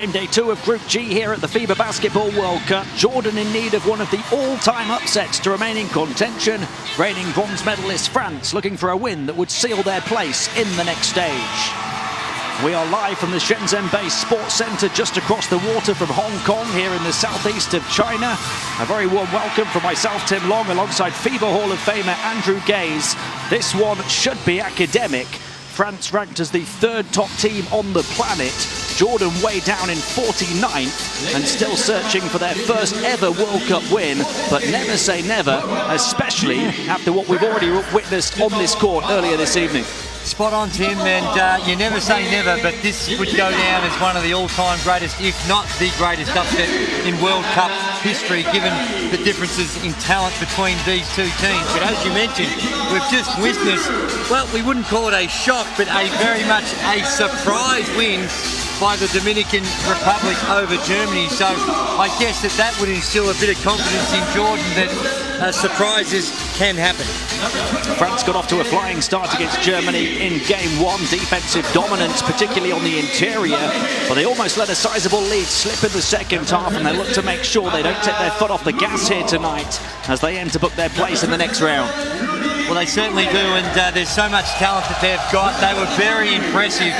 In day 2 of Group G here at the FIBA Basketball World Cup, Jordan in need of one of the all-time upsets to remain in contention. Reigning bronze medalist France looking for a win that would seal their place in the next stage. We are live from the Shenzhen-based Sports Center just across the water from Hong Kong here in the southeast of China. A very warm welcome from myself, Tim Long, alongside FIBA Hall of Famer Andrew Gaze. This one should be academic. France ranked as the 3rd top team on the planet. Jordan way down in 49th and still searching for their first ever World Cup win. But never say never, especially after what we've already witnessed on this court earlier this evening. Spot on, Tim, and you never say never, but this would go down as one of the all-time greatest, if not the greatest upset in World Cup history, given the differences in talent between these two teams. But as you mentioned, we've just witnessed, well, we wouldn't call it a shock, but a very much a surprise win by the Dominican Republic over Germany. So I guess that would instill a bit of confidence in Jordan that surprises can happen. France got off to a flying start against Germany in game 1. Defensive dominance, particularly on the interior, but they almost let a sizable lead slip in the second half, and they look to make sure they don't take their foot off the gas here tonight as they aim to book their place in the next round. Well, they certainly do, and there's so much talent that they've got. They were very impressive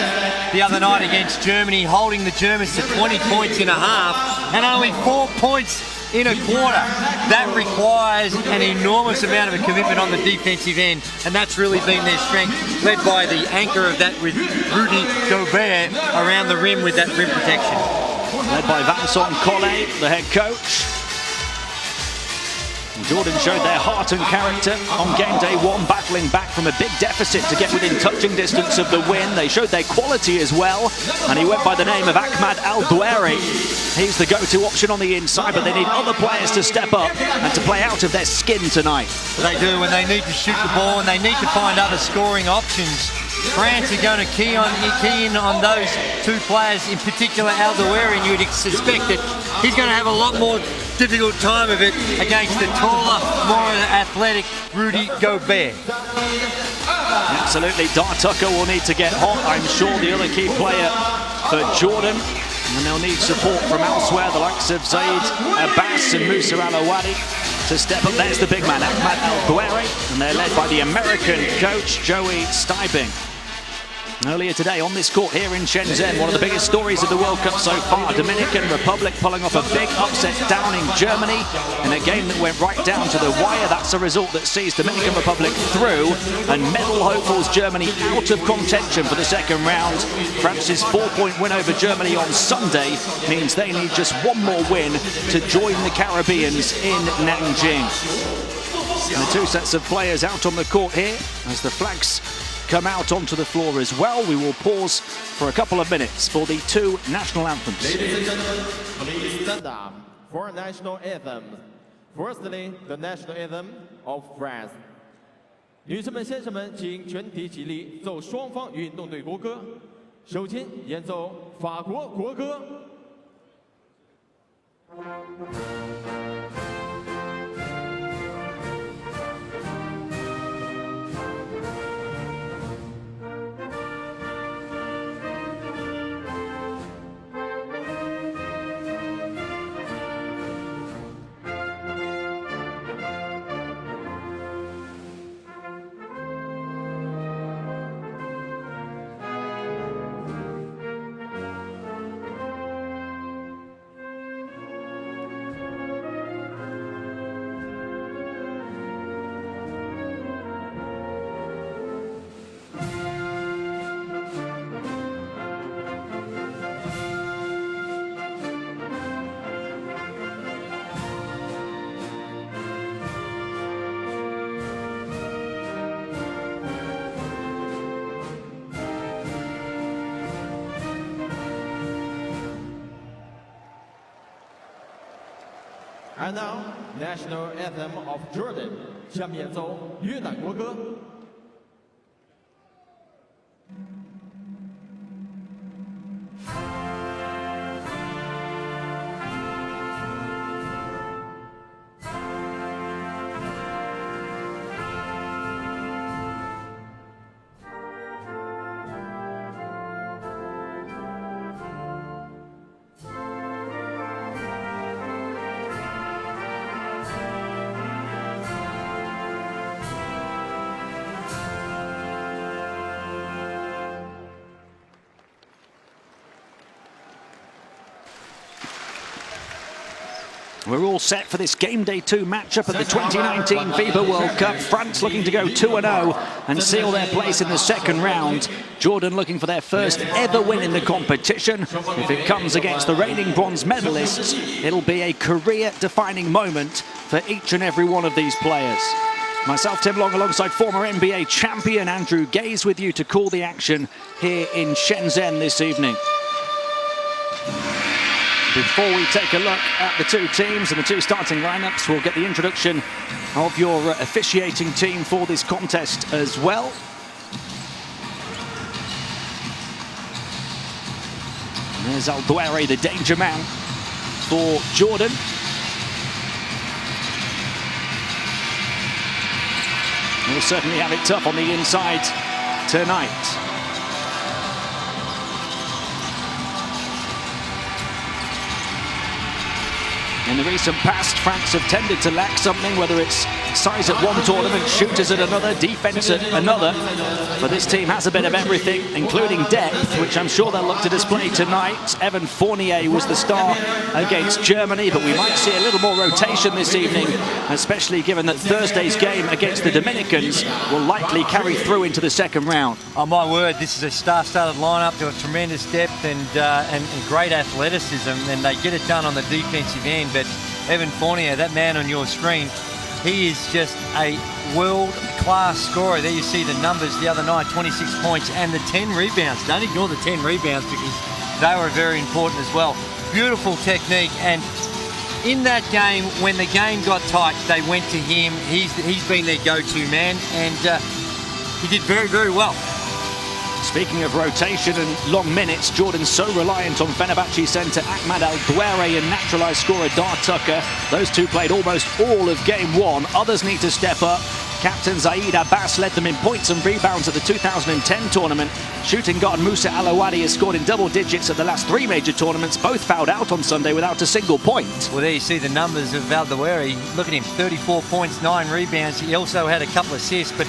the other night against Germany, holding the Germans to 20 points in a half and only 4 points in a quarter. That requires an enormous amount of a commitment on the defensive end, and that's really been their strength, led by the anchor of that with Rudy Gobert around the rim with that rim protection. Led by Vincent Collet, the head coach. Jordan showed their heart and character on game day 1, battling back from a big deficit to get within touching distance of the win. They showed their quality as well, and he went by the name of Ahmad Al-Douairi. He's the go-to option on the inside, but they need other players to step up and to play out of their skin tonight. They do, and they need to shoot the ball, and they need to find other scoring options. France are going to key in on those two players, in particular Al-Douairi, and you'd suspect that he's going to have a lot more difficult time of it against the taller, more athletic Rudy Gobert. Absolutely, Dar Tucker will need to get hot, I'm sure, the other key player for Jordan. And they'll need support from elsewhere, the likes of Zaid Abbas and Musa Al-Awadi to step up. There's the big man, Ahmad Al-Douairi, and they're led by the American coach, Joey Stibing. Earlier today on this court here in Shenzhen, one of the biggest stories of the World Cup so far, Dominican Republic pulling off a big upset down in Germany in a game that went right down to the wire. That's a result that sees Dominican Republic through, and medal hopefuls Germany out of contention for the second round. France's 4-point win over Germany on Sunday means they need just one more win to join the Caribbeans in Nanjing. And the two sets of players out on the court here as the flags come out onto the floor as well. We will pause for a couple of minutes for the two national anthems. Ladies and gentlemen, please stand up for national anthem. Firstly, the national anthem of France. 女士们、先生们，请全体起立，奏双方运动队国歌。首先演奏法国国歌。And now, national anthem of Jordan. 下面演奏约旦国歌。We're all set for this game day 2 matchup at the 2019 FIBA World Cup. France looking to go 2-0 and seal their place in the second round. Jordan looking for their first ever win in the competition. If it comes against the reigning bronze medalists, it'll be a career-defining moment for each and every one of these players. Myself, Tim Long, alongside former NBA champion Andrew Gaze with you to call the action here in Shenzhen this evening. Before we take a look at the two teams and the two starting lineups, we'll get the introduction of your officiating team for this contest as well. And there's Alduere, the danger man for Jordan. He'll certainly have it tough on the inside tonight. In the recent past, France have tended to lack something, whether it's size at one tournament, shooters at another, defense at another. But this team has a bit of everything, including depth, which I'm sure they'll look to display tonight. Evan Fournier was the star against Germany, but we might see a little more rotation this evening, especially given that Thursday's game against the Dominicans will likely carry through into the second round. Oh my word, this is a star-studded lineup. They've got tremendous depth and great athleticism, and they get it done on the defensive end. But Evan Fournier, that man on your screen, he is just a world-class scorer. There you see the numbers the other night, 26 points and the 10 rebounds. Don't ignore the 10 rebounds because they were very important as well. Beautiful technique, and in that game, when the game got tight, they went to him. He's been their go-to man, and he did very, very well. Speaking of rotation and long minutes, Jordan's so reliant on Fenerbahce centre Ahmad Alduere and naturalised scorer Dar Tucker. Those two played almost all of game 1. Others need to step up. Captain Zaid Abbas led them in points and rebounds at the 2010 tournament. Shooting guard Moussa Alawadi has scored in double digits at the last 3 major tournaments. Both fouled out on Sunday without a single point. Well, there you see the numbers of Alduere. Look at him, 34 points, 9 rebounds. He also had a couple of assists, but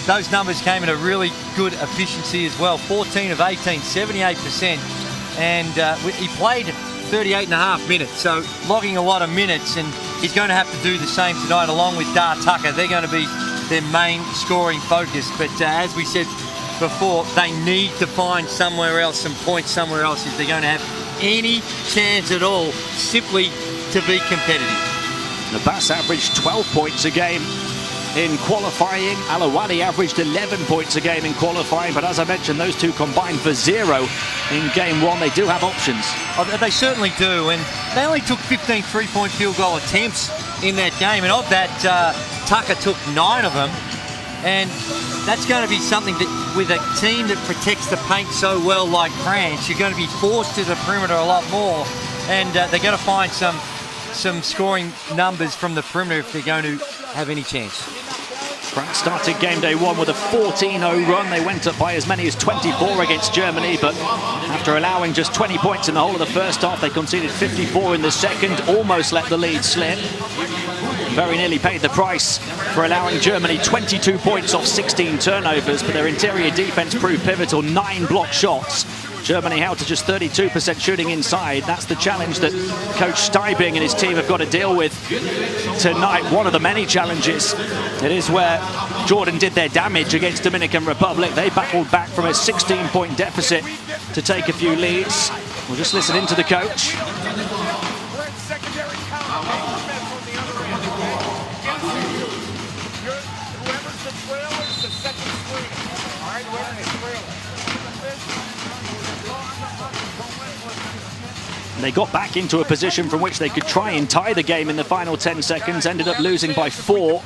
those numbers came at a really good efficiency as well. 14 of 18, 78%. And he played 38.5 minutes, so logging a lot of minutes, and he's going to have to do the same tonight along with Dar Tucker. They're going to be their main scoring focus. But as we said before, they need to find somewhere else, some points somewhere else, if they're going to have any chance at all, simply to be competitive. Abbas averaged 12 points a game in qualifying. Alawadi averaged 11 points a game in qualifying, but as I mentioned, those two combined for 0 in game 1. They do have options. Oh, they certainly do, and they only took 15 3-point field goal attempts in that game, and of that, Tucker took 9 of them, and that's going to be something that, with a team that protects the paint so well like France, you're going to be forced to the perimeter a lot more, and they're going to find some scoring numbers from the perimeter if they're going to have any chance. France started game day 1 with a 14-0 run. They went up by as many as 24 against Germany, but after allowing just 20 points in the whole of the first half, they conceded 54 in the second, almost let the lead slip. Very nearly paid the price for allowing Germany 22 points off 16 turnovers, but their interior defense proved pivotal, 9 block shots. Germany held to just 32% shooting inside. That's the challenge that Coach Steibing and his team have got to deal with tonight. One of the many challenges. It is where Jordan did their damage against Dominican Republic. They battled back from a 16-point deficit to take a few leads. We'll just listen into the coach. They got back into a position from which they could try and tie the game in the final 10 seconds, ended up losing by 4.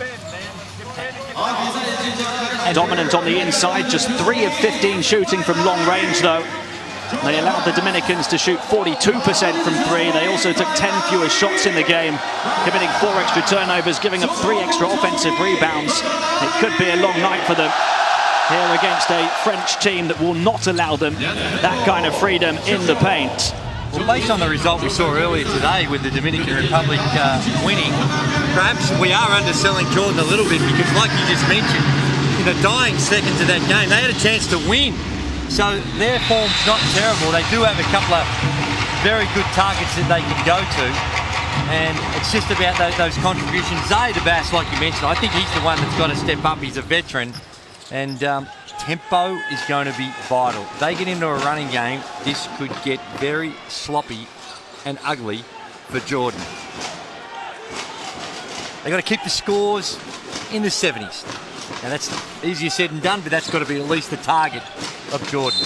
Dominant on the inside, just 3 of 15 shooting from long range though. They allowed the Dominicans to shoot 42% from 3. They also took 10 fewer shots in the game, committing 4 extra turnovers, giving up 3 extra offensive rebounds. It could be a long night for them here against a French team that will not allow them that kind of freedom in the paint. Well, based on the result we saw earlier today with the Dominican Republic winning, perhaps we are underselling Jordan a little bit because, like you just mentioned, in the dying seconds of that game, they had a chance to win. So their form's not terrible. They do have a couple of very good targets that they can go to. And it's just about those contributions. Zaid Abbas, like you mentioned, I think he's the one that's got to step up. He's a veteran. And tempo is going to be vital. If they get into a running game, this could get very sloppy and ugly for Jordan. They've got to keep the scores in the 70s. Now that's easier said than done, but that's got to be at least the target of Jordan.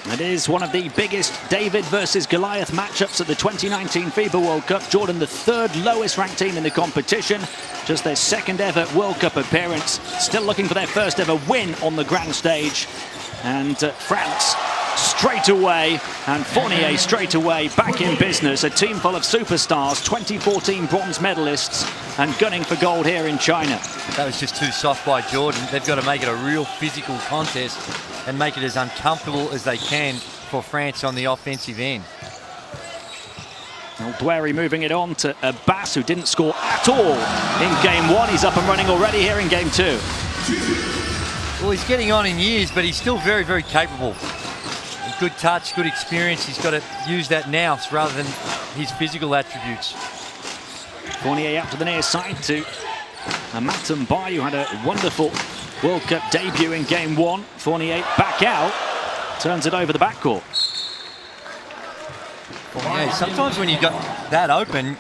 It is one of the biggest David versus Goliath matchups at the 2019 FIBA World Cup. Jordan, the third lowest ranked team in the competition. Just their second ever World Cup appearance. Still looking for their first ever win on the grand stage. And France straight away, and Fournier straight away back in business. A team full of superstars, 2014 bronze medalists, and gunning for gold here in China. That was just too soft by Jordan. They've got to make it a real physical contest and make it as uncomfortable as they can for France on the offensive end. Dwary moving it on to Abbas, who didn't score at all in game one. He's up and running already here in game two. Well, he's getting on in years, but he's still very, very capable. Good touch, good experience. He's got to use that now rather than his physical attributes. Fournier out to the near side to Matam Bai, who had a wonderful World Cup debut in game one. Fournier back out, turns it over the backcourt. Yeah, sometimes when you got that open,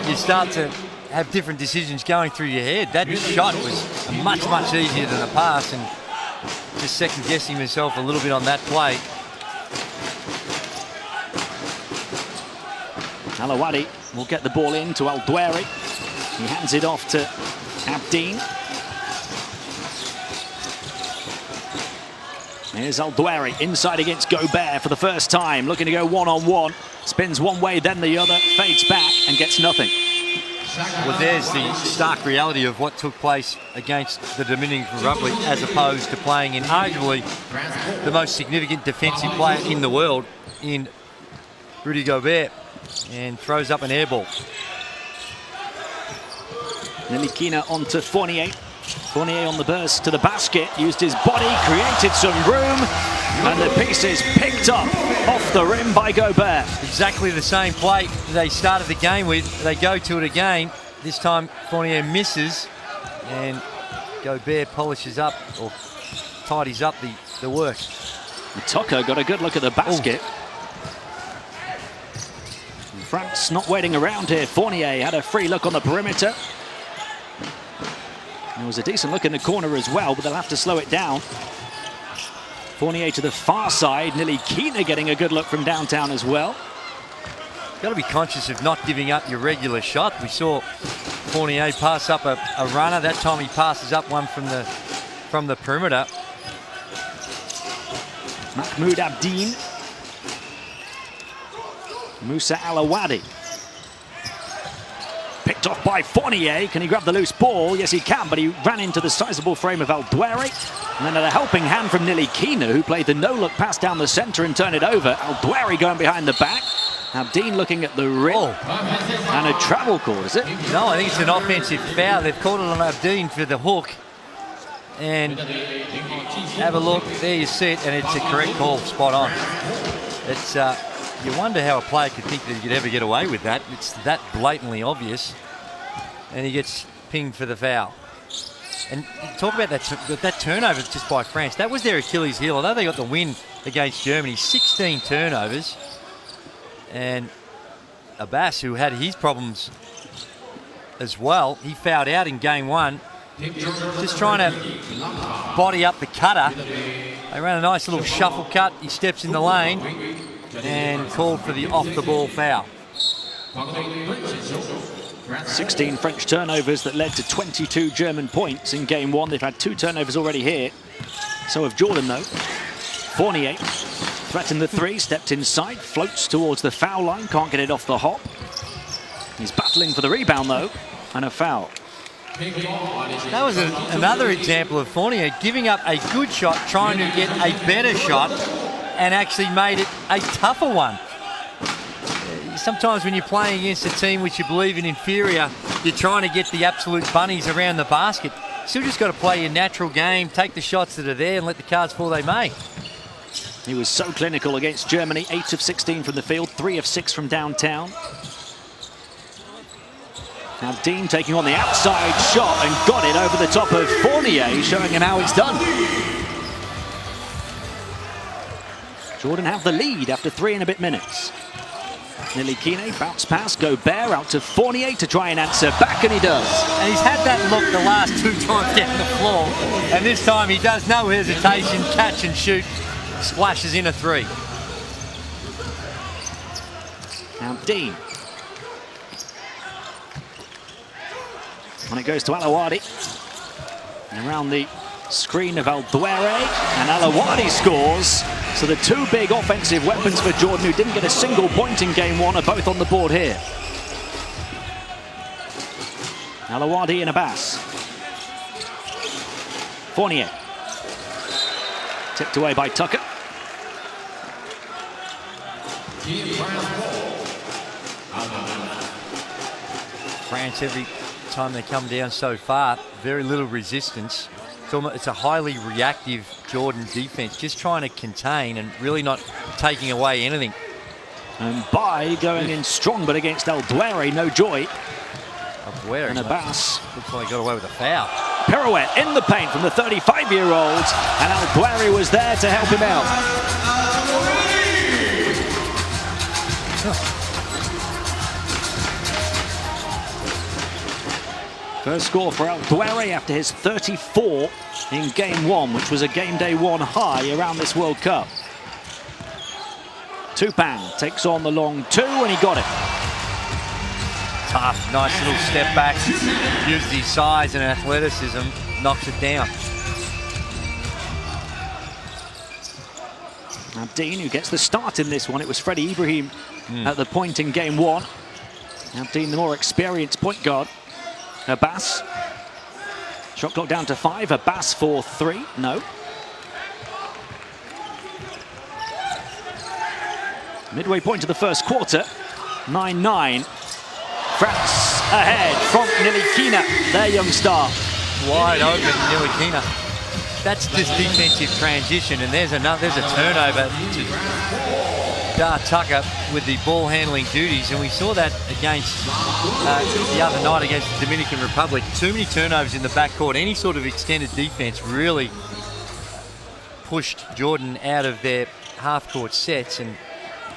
you start to have different decisions going through your head. That shot was much, much easier than the pass, and just second guessing myself a little bit on that play. Alawadi will get the ball in to Al-Dwary. He hands it off to Abdeen. Here's Al-Dwary inside against Gobert for the first time, looking to go one-on-one. Spins one way, then the other, fades back and gets nothing. Well, there's the stark reality of what took place against the Dominican Republic as opposed to playing in arguably the most significant defensive player in the world in Rudy Gobert, and throws up an air ball. Nilikina onto Fournier. Fournier on the burst to the basket, used his body, created some room, and the piece is picked up off the rim by Gobert. Exactly the same play they started the game with. They go to it again. This time Fournier misses, and Gobert polishes up or tidies up the work. Tucker got a good look at the basket. France not waiting around here. Fournier had a free look on the perimeter. There was a decent look in the corner as well, but they'll have to slow it down. Fournier to the far side. Nilikina getting a good look from downtown as well. Got to be conscious of not giving up your regular shot. We saw Fournier pass up a runner. That time he passes up one from the perimeter. Mahmoud Abdeen. Musa Alawadi. Picked off by Fournier. Can he grab the loose ball? Yes, he can, but he ran into the sizable frame of Al-Dwary. And then a helping hand from Nilikina, who played the no-look pass down the center and turned it over. Al-Dwary going behind the back. Abdeen looking at the rim. And a travel call, is it? No, I think it's an offensive foul. They've called it on Abdeen for the hook. And have a look. There you see it, and it's a correct call, spot on. It's you wonder how a player could think that he could ever get away with that. It's that blatantly obvious. And he gets pinged for the foul. And talk about that turnover just by France. That was their Achilles heel. I know they got the win against Germany. 16 turnovers. And Abbas, who had his problems as well, he fouled out in game one. Just trying to body up the cutter. They ran a nice little shuffle cut. He steps in the lane and called for the off-the-ball foul. 16 French turnovers that led to 22 German points in game one. They've had 2 turnovers already here. So have Jordan, though. Fournier threatened the three, stepped inside, floats towards the foul line, can't get it off the hop. He's battling for the rebound, though, and a foul. That was another example of Fournier giving up a good shot, trying to get a better shot, and actually made it a tougher one. Sometimes when you're playing against a team which you believe in inferior, you're trying to get the absolute bunnies around the basket. Still just got to play your natural game, take the shots that are there and let the cards fall they may. He was so clinical against Germany. 8 of 16 from the field, 3 of 6 from downtown. Now Dean taking on the outside shot and got it over the top of Fournier, showing him how it's done. Jordan have the lead after 3 and a bit minutes. Nilikina, bounce pass, Gobert out to Fournier to try and answer back, and he does. And he's had that look the last 2 times down the floor, and this time he does no hesitation, catch and shoot, splashes in a 3. Now Dean. When it goes to Alawadi. And around the screen of Alduere, and Alawadi scores. So the 2 big offensive weapons for Jordan, who didn't get a single point in game 1, are both on the board here. Alawadi and Abbas. Fournier. Tipped away by Tucker. France, every time they come down so far, very little resistance. It's a highly reactive Jordan defense, just trying to contain and really not taking away anything. And Bai going in strong, but against Alduere, no joy. Alduere, and Abbas. Looks like he got away with a foul. Pirouette in the paint from the 35-year-old, and Alduere was there to help him out. First score for Alduere after his 34 in game 1, which was a game day 1 high around this World Cup. Tupan takes on the long 2, and he got it. Tough, nice little step back. Used his size and athleticism, knocks it down. Now Dean, who gets the start in this one. It was Freddie Ibrahim at the point in game 1. Now Dean, the more experienced point guard. Abbas. Shot clock down to 5. Abbas for 3. No. Midway point of the first quarter. 9-9. France ahead from Nilikina, their young star. Wide open, Nilikina. That's just defensive transition, and there's a turnover to Tucker with the ball handling duties, and we saw that against the other night against the Dominican Republic. Too many turnovers in the backcourt. Any sort of extended defense really pushed Jordan out of their half-court sets, and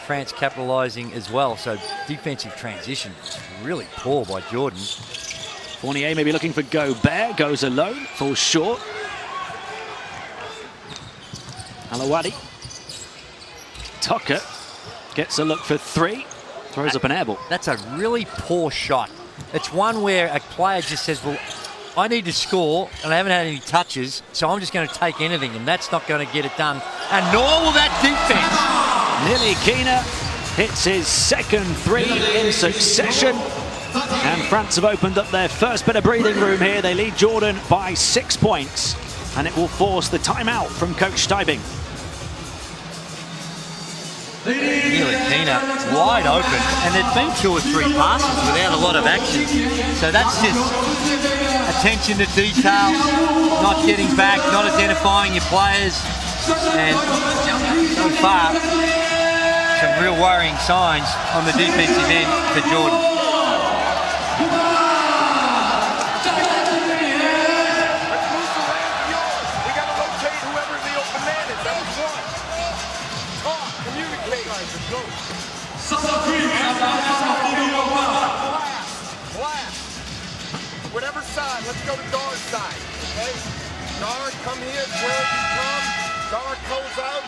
France capitalizing as well. So defensive transition really poor by Jordan. Fournier maybe looking for Gobert, goes alone, falls short. Alawadi. Tucker gets a look for 3, throws up an air ball. That's a really poor shot. It's one where a player just says, well, I need to score, and I haven't had any touches, so I'm just going to take anything, and that's not going to get it done. And nor will that defense. Nilikina hits his second 3 in succession, and France have opened up their first bit of breathing room here. They lead Jordan by 6 points, and it will force the timeout from Coach Steibing. Nilikina wide open, and there's been 2 or 3 passes without a lot of action. So that's just attention to detail, not getting back, not identifying your players, and so far, some real worrying signs on the defensive end for Jordan. Whatever side, let's go to guard side, okay? Guard, come here, where you come. Guard pulls out.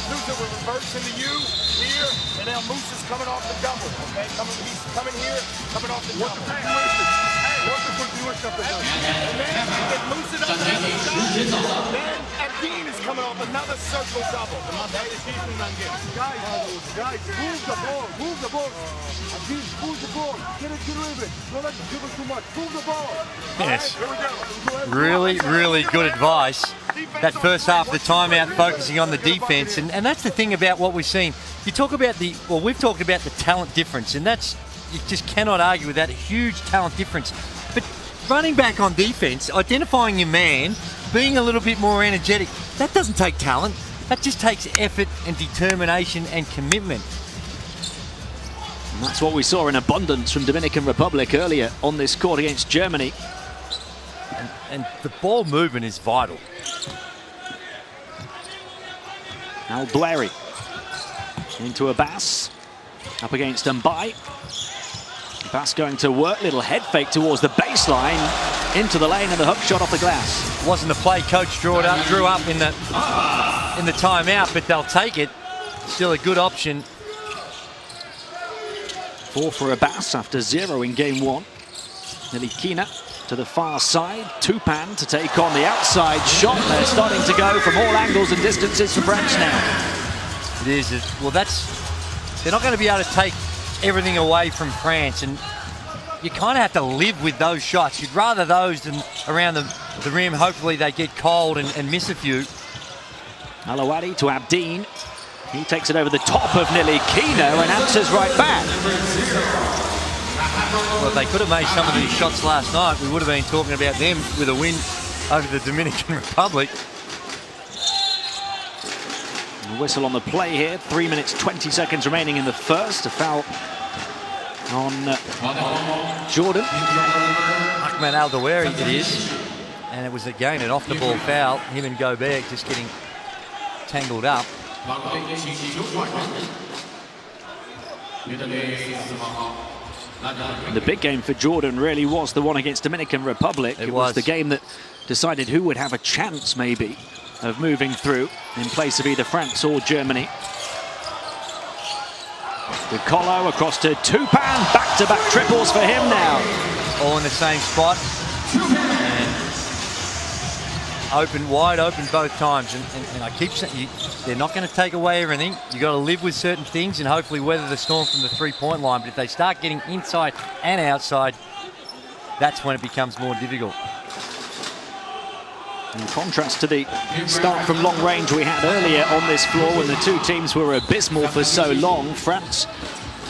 Musa will reverse into you here, and now Musa's coming off the double, okay? He's coming here, coming off the double. And then if Musa doesn't have the shot, then Abdeen is coming off another circle double. Guys, move the ball. Abdeen, move the ball. Get rid of it. Don't let it dribble too much. Move the ball. Yes, really, really good advice. That first half of the timeout focusing on the defense, and that's the thing about what we've seen. You talk about we've talked about the talent difference, and that's, you just cannot argue with that huge talent difference. But running back on defense, identifying your man, being a little bit more energetic, that doesn't take talent. That just takes effort and determination and commitment. And that's what we saw in abundance from Dominican Republic earlier on this court against Germany. And the ball movement is vital. Al Dwary into Abbas, up against Mbai. Abbas going to work, little head fake towards the baseline, into the lane, and the hook shot off the glass. Wasn't the play coach drew up in the timeout, but they'll take it. Still a good option. 4 for Abbas after 0 in game 1. Nelikina to the far side. Tupan to take on the outside shot. They're starting to go from all angles and distances for France now. It is. Well, they're not going to be able to take everything away from France, and you kind of have to live with those shots. You'd rather those than around the rim. Hopefully they get cold and miss a few. Alawadi to Abdeen. He takes it over the top of Nelikina and answers right back. Well, if they could have made some of these shots last night, we would have been talking about them with a win over the Dominican Republic. A whistle on the play here. 3 minutes, 20 seconds remaining in the first. A foul on Jordan. Ahmed Al Daweri it is. And it was again an off-the-ball foul. Him and Gobert just getting tangled up. The big game for Jordan really was the one against Dominican Republic. It was the game that decided who would have a chance, maybe, of moving through in place of either France or Germany. De Colo across to Tupan. Back-to-back triples for him now. All in the same spot. And wide open both times. And I keep saying, they're not going to take away everything. You've got to live with certain things and hopefully weather the storm from the three-point line. But if they start getting inside and outside, that's when it becomes more difficult. In contrast to the start from long range we had earlier on this floor when the two teams were abysmal for so long. France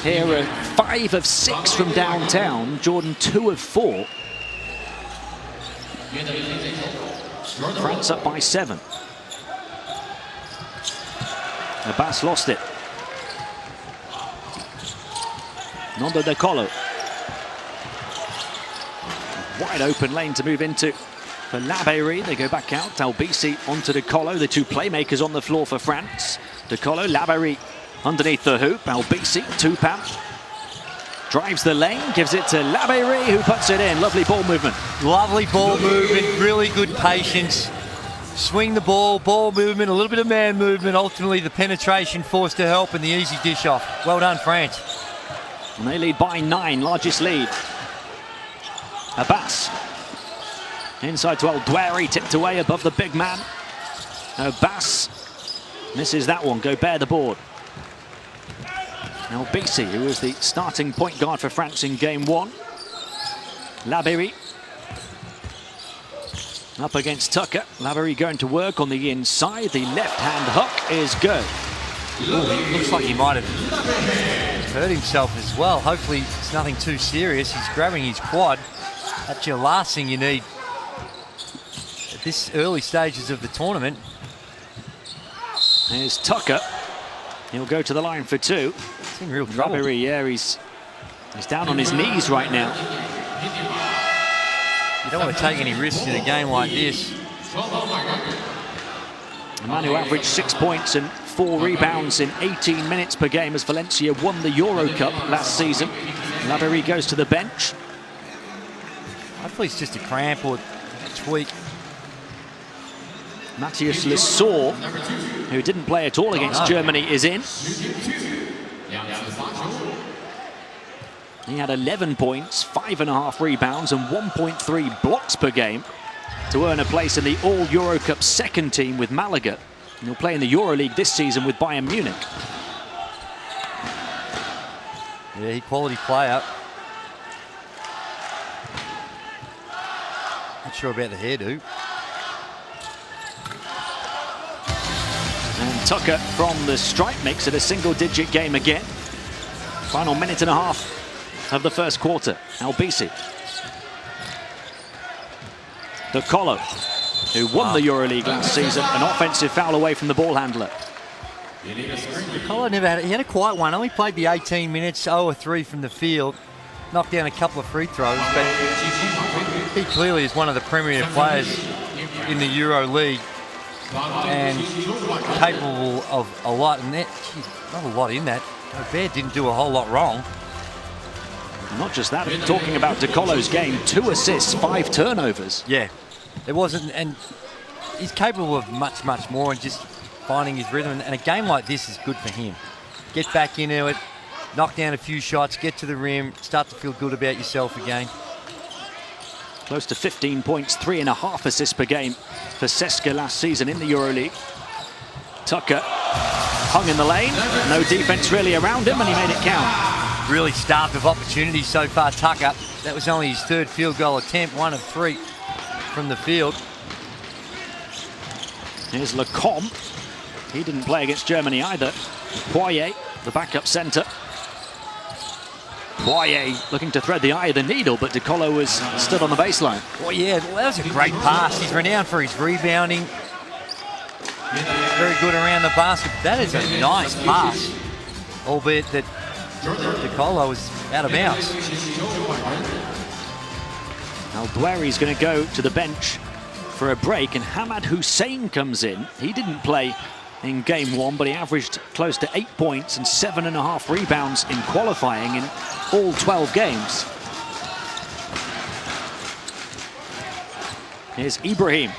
here are 5 of 6 from downtown. Jordan 2 of 4. France up by 7. Abbas lost it. Nando De Colo. Wide open lane to move into for Labeyrie. They go back out. Albisi onto De Colo. The two playmakers on the floor for France. De Colo, Labeyrie underneath the hoop. Albisi, Tupan. Drives the lane, gives it to Labeyrie, who puts it in. Lovely ball movement. Lovely ball movement, really good patience. Swing the ball, ball movement, a little bit of man movement. Ultimately, the penetration forced to help and the easy dish off. Well done, France. And they lead by 9, largest lead. Abbas. Inside to El Dwary, tipped away above the big man. Abbas misses that one. Gobert the board. Albisi, who was the starting point guard for France in game 1. Labeyrie up against Tucker. Labeyrie going to work on the inside. The left-hand hook is good. Ooh, looks like he might have hurt himself as well. Hopefully it's nothing too serious. He's grabbing his quad. That's your last thing you need at this early stages of the tournament. Here's Tucker. He'll go to the line for 2. He's in real trouble. Labeyrie, yeah, he's down on his knees right now. You don't want to take any risks in a game like this. A man who averaged 6 points and 4 rebounds in 18 minutes per game as Valencia won the Euro Cup last season. Labeyrie goes to the bench. Hopefully it's just a cramp or a tweak. Matthias Lesor, who didn't play at all against Germany, is in. He had 11 points, 5.5 rebounds and 1.3 blocks per game to earn a place in the All-Euro Cup second team with Malaga. And he'll play in the EuroLeague this season with Bayern Munich. Yeah, he quality player. Not sure about the hairdo. And Tucker from the stripe makes it a single-digit game again. Final minute and a half of the first quarter. Albisi. De Colo, who won the EuroLeague last season. An offensive foul away from the ball handler. Colo never he had a quiet one. Only played the 18 minutes, 0-3 from the field. Knocked down a couple of free throws, but he clearly is one of the premier players in the Euro League and capable of a lot. And not a lot in that. Gobert didn't do a whole lot wrong. Not just that, talking about DeColo's game, 2 assists, 5 turnovers. Yeah, it wasn't, and he's capable of much, much more and just finding his rhythm. And a game like this is good for him. Get back into it, knock down a few shots, get to the rim, start to feel good about yourself again. Close to 15 points, 3.5 assists per game for Ceska last season in the EuroLeague. Tucker hung in the lane, no defense really around him, and he made it count. Really starved of opportunities so far, Tucker. That was only his 3rd field goal attempt, 1 of 3 from the field. Here's Lecomte. He didn't play against Germany either. Poirier, the backup centre. Poirier looking to thread the eye of the needle, but DeColo was stood on the baseline. Well, yeah, well, that was a great pass. He's renowned for his rebounding. Very good around the basket. That is a nice pass, albeit that DeColo was out of bounds. Now Dweri's going to go to the bench for a break, and Hamad Hussein comes in. He didn't play in game 1, but he averaged close to 8 points and 7.5 rebounds in qualifying in all 12 games. Here's Ibrahim.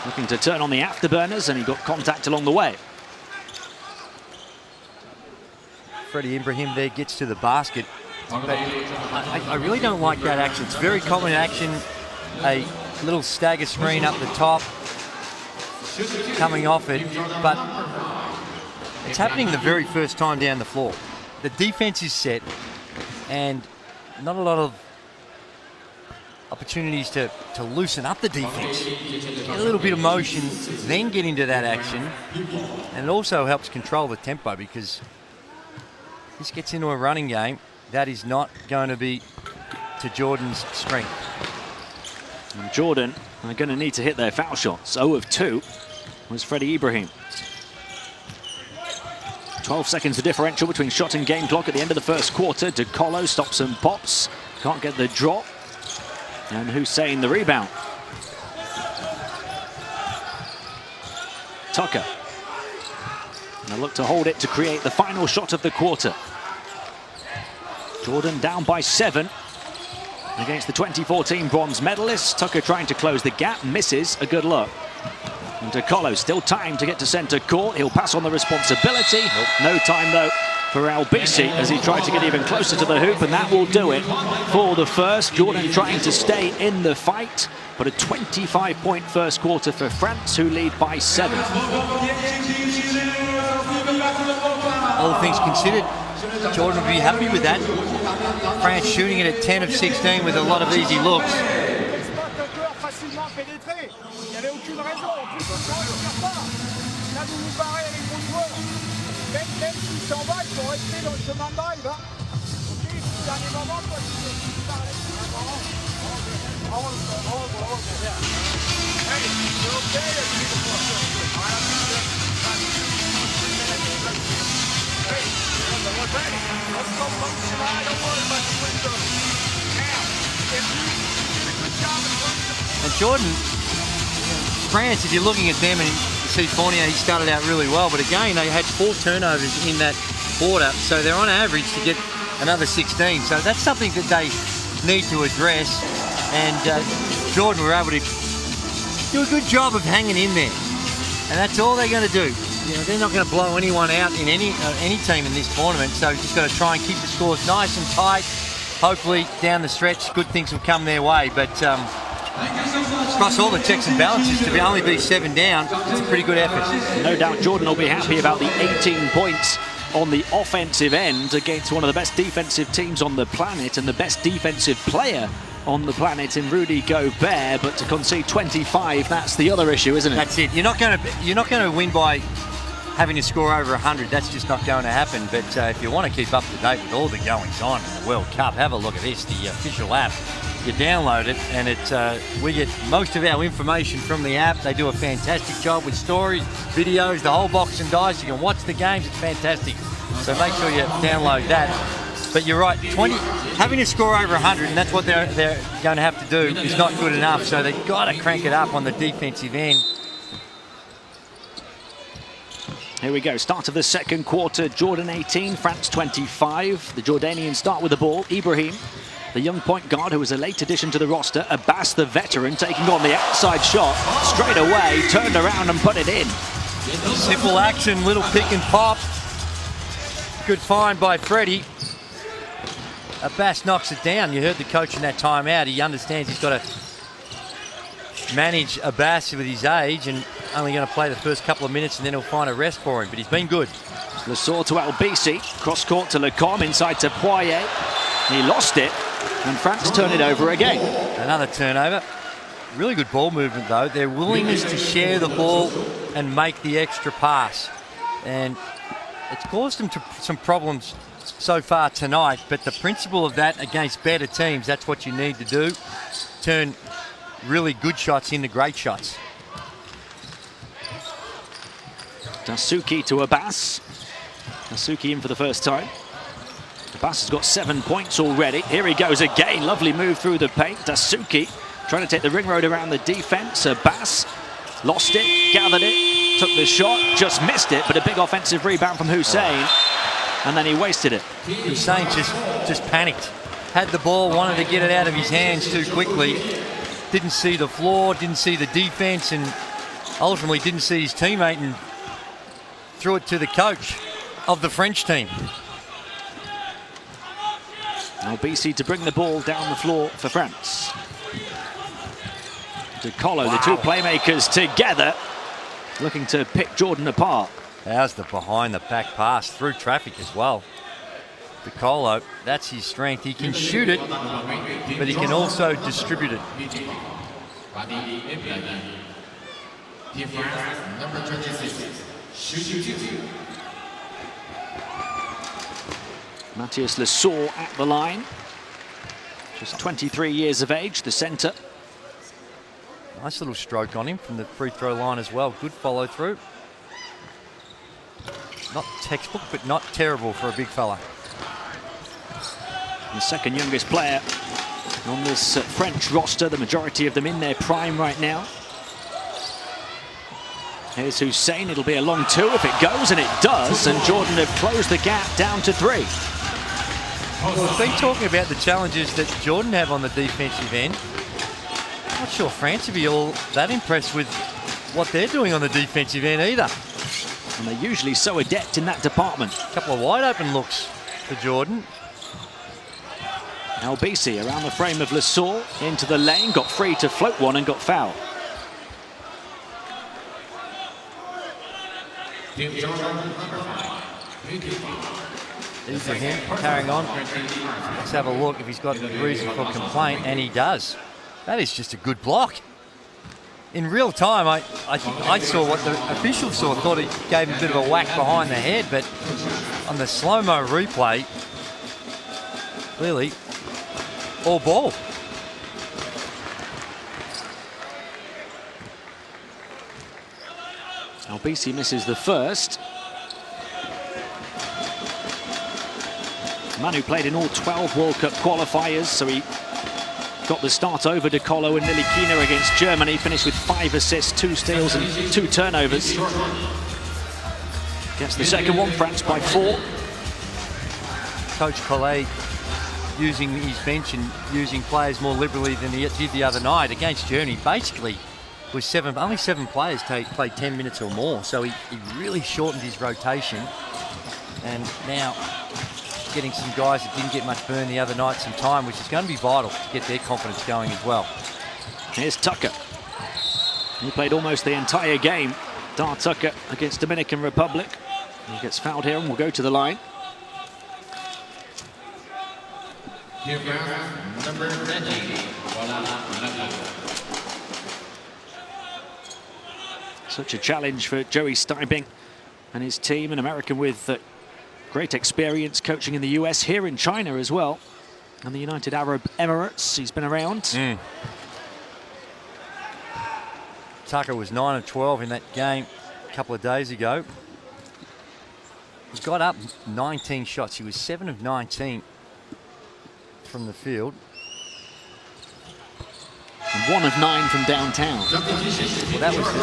Looking to turn on the afterburners, and he got contact along the way. Freddie Ibrahim there gets to the basket. But I really don't like that action. It's very common action. A little stagger screen up the top, coming off it, but it's happening the very first time down the floor. The defense is set, and not a lot of opportunities to loosen up the defense. Get a little bit of motion, then get into that action, and it also helps control the tempo, because this gets into a running game that is not going to be to Jordan's strength. And Jordan are going to need to hit their foul shots. 0 of 2 was Freddie Ibrahim. 12 seconds the differential between shot and game clock at the end of the first quarter. DeColo stops and pops, can't get the drop. And Hussein the rebound. Tucker. And they look to hold it to create the final shot of the quarter. Jordan down by 7 against the 2014 bronze medalists. Tucker trying to close the gap, misses a good look. And DeColo still time to get to centre court. He'll pass on the responsibility. No time though for Albisi as he tried to get even closer to the hoop, and that will do it for the first. Jordan trying to stay in the fight, but a 25-point first quarter for France, who lead by 7. All things considered, Jordan will be happy with that. France shooting it at 10 of 16 with a lot of easy looks. And Jordan, France, if you're looking at them and you see Fournier, he started out really well, but again, they had 4 turnovers in that quarter, so they're on average to get another 16. So that's something that they need to address, and Jordan were able to do a good job of hanging in there, and that's all they're going to do. You know, they're not going to blow anyone out in any team in this tournament, so just got to try and keep the scores nice and tight. Hopefully down the stretch good things will come their way, but across all the checks and balances, to only be 7 down, it's a pretty good effort. No doubt Jordan will be happy about the 18 points on the offensive end against one of the best defensive teams on the planet and the best defensive player on the planet in Rudy Gobert, but to concede 25, that's the other issue, isn't it? That's it. You're not going to win by having to score over 100. That's just not going to happen. But if you want to keep up to date with all the goings on in the World Cup, have a look at this. The official app you download it, and we get most of our information from the app. They do a fantastic job with stories, videos, the whole box and dice. You can watch the games. It's fantastic. So make sure you download that. But you're right, having to score over 100, and that's what they're going to have to do, is not good enough. So they've got to crank it up on the defensive end. Here we go, start of the second quarter. Jordan 18, France 25. The Jordanians start with the ball. Ibrahim, the young point guard who was a late addition to the roster. Abbas, the veteran, taking on the outside shot. Straight away, turned around and put it in. Simple action, little pick and pop. Good find by Freddie. Abbas knocks it down. You heard the coach in that timeout. He understands he's got to manage Abbas with his age and only going to play the first couple of minutes and then he'll find a rest for him. But he's been good. Lesour to Albisi. Cross court to Lecombe. Inside to Poirier. He lost it. And France turn it over again. Another turnover. Really good ball movement, though. Their willingness to share the ball and make the extra pass. And it's caused them some problems so far tonight, but the principle of that against better teams, that's what you need to do. Turn really good shots into great shots. Dasuki to Abbas. Dasuki in for the first time. Abbas has got 7 points already. Here he goes again. Lovely move through the paint. Dasuki trying to take the ring road around the defense. Abbas lost it, gathered it, took the shot, just missed it, but a big offensive rebound from Hussein. And then he wasted it. Hussein just panicked. Had the ball, wanted to get it out of his hands too quickly. Didn't see the floor, didn't see the defense, and ultimately didn't see his teammate and threw it to the coach of the French team. Albisi to bring the ball down the floor for France. DeColo, the two playmakers together, looking to pick Jordan apart. How's the behind-the-back pass through traffic as well? DeColo, that's his strength. He can shoot it, but he can also distribute it. Matthias Lesour at the line. Just 23 years of age, the centre. Nice little stroke on him from the free throw line as well. Good follow through. Not textbook, but not terrible for a big fella. The second youngest player on this French roster, the majority of them in their prime right now. Here's Hussein. It'll be a long two if it goes, and it does. And Jordan have closed the gap down to 3. Well, we've been talking about the challenges that Jordan have on the defensive end. Not sure France would be all that impressed with what they're doing on the defensive end either. And they're usually so adept in that department. A couple of wide open looks for Jordan. Albisi around the frame of Lesour, into the lane, got free to float one and got fouled. Ibrahim carrying on. Let's have a look if he's got a reason for complaint, and he does. That is just a good block. In real time, I think I saw what the official saw. Thought he gave him a bit of a whack behind the head, but on the slow-mo replay, clearly all ball. Albisi misses the first. Manu played in all 12 World Cup qualifiers, so he got the start over DeColo and Nilikina against Germany. Finished with 5 assists, 2 steals and 2 turnovers. Gets the second one, France by 4. Coach Collet using his bench and using players more liberally than he did the other night against Germany. Basically, with only 7 players played 10 minutes or more, so he really shortened his rotation. And now getting some guys that didn't get much burn the other night some time, which is going to be vital to get their confidence going as well. Here's Tucker. He played almost the entire game. Dar Tucker against Dominican Republic. He gets fouled here and will go to the line. Number 19. Such a challenge for Joey Steibing and his team, an American with great experience coaching in the US, here in China as well. and the United Arab Emirates. He's been around. Tucker was 9 of 12 in that game a couple of days ago. He got up 19 shots. He was 7 of 19 from the field. And 1 of 9 from downtown. Well,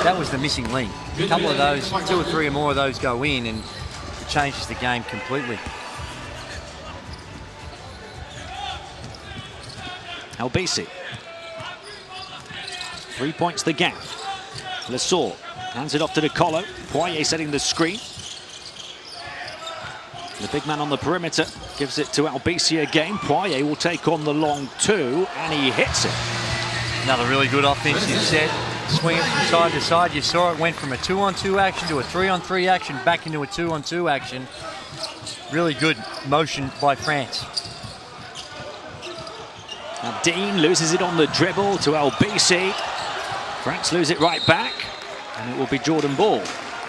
that was the missing link. A couple of those, 2 or 3 or more of those go in, and it changes the game completely. Albisi. 3 points the gap. Lesor hands it off to Nicolo. Poirier setting the screen. The big man on the perimeter gives it to Albisi again. Poirier will take on the long 2, and he hits it. Another really good offensive set. Swing it from side to side. You saw it went from a 2-on-2 action to a 3-on-3 action, back into a 2-on-2 action. Really good motion by France. Now Dean loses it on the dribble to Albisi. France lose it right back, and it will be Jordan ball.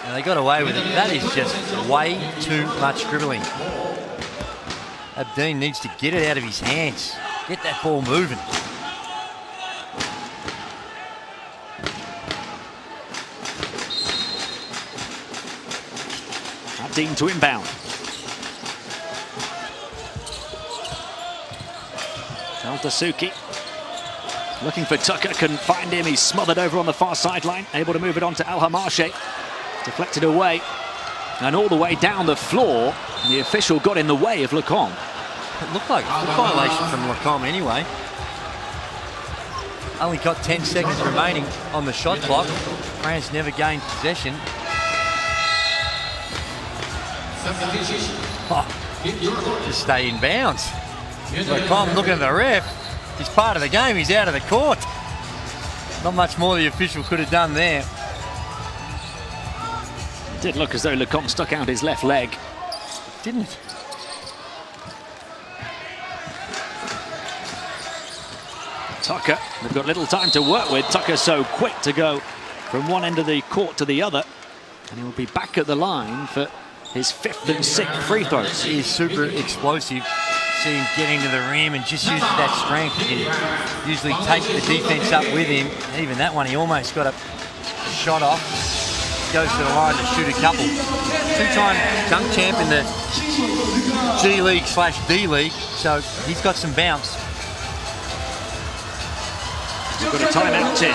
And they got away with it. That is just way too much dribbling. Abdeen needs to get it out of his hands. Get that ball moving. Abdeen to inbound. Altasuki looking for Tucker, couldn't find him. He's smothered over on the far sideline, able to move it on to Al-Hamashe. Deflected away and all the way down the floor. The official got in the way of Lecomte. It looked like a violation from Lecomte anyway. Only got 10 seconds remaining on the shot clock. France never gained possession. Just stay in bounds. Lecomte looking at the ref. He's part of the game. He's out of the court. Not much more the official could have done there. It did look as though Lecomte stuck out his left leg. Didn't it? Tucker, they've got little time to work with. Tucker's so quick to go from one end of the court to the other. And he will be back at the line for his 5th and 6th free throws. He is super explosive. See him get into the rim and just use that strength. He can usually take the defense up with him. Even that one, he almost got a shot off. Goes to the line to shoot a couple. 2-time dunk champ in the G League / D League, so he's got some bounce. He's got a timeout here.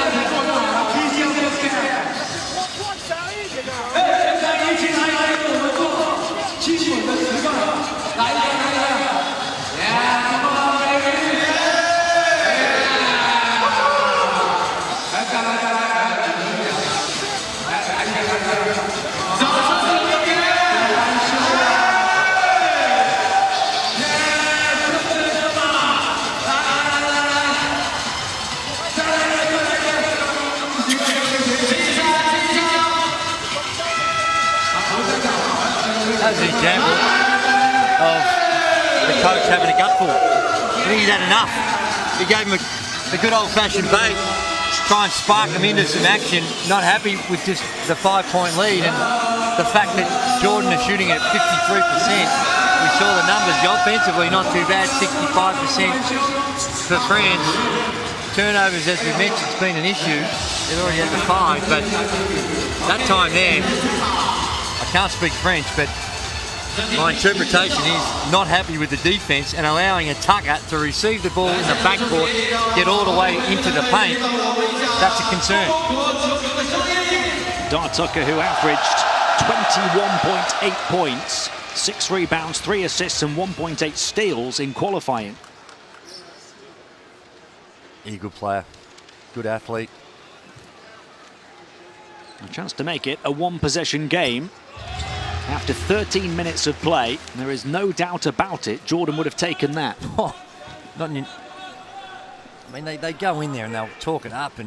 That was an example of the coach having a gutful. I think he'd had enough. He gave him a good old-fashioned bait, try and spark him into some action. Not happy with just the 5-point lead, and the fact that Jordan is shooting at 53%. We saw the numbers offensively, not too bad, 65% for France. Turnovers, as we mentioned, has been an issue. They've already had the 5, but that time there, I can't speak French, but my interpretation is not happy with the defense and allowing a Tucker to receive the ball in the backcourt, get all the way into the paint. That's a concern. Dar Tucker, who averaged 21.8 points, 6 rebounds, 3 assists and 1.8 steals in qualifying. He's a good player, good athlete. A chance to make it a 1-possession game. After 13 minutes of play, and there is no doubt about it, Jordan would have taken that. Oh, not in, I mean, they go in there and they'll talk it up,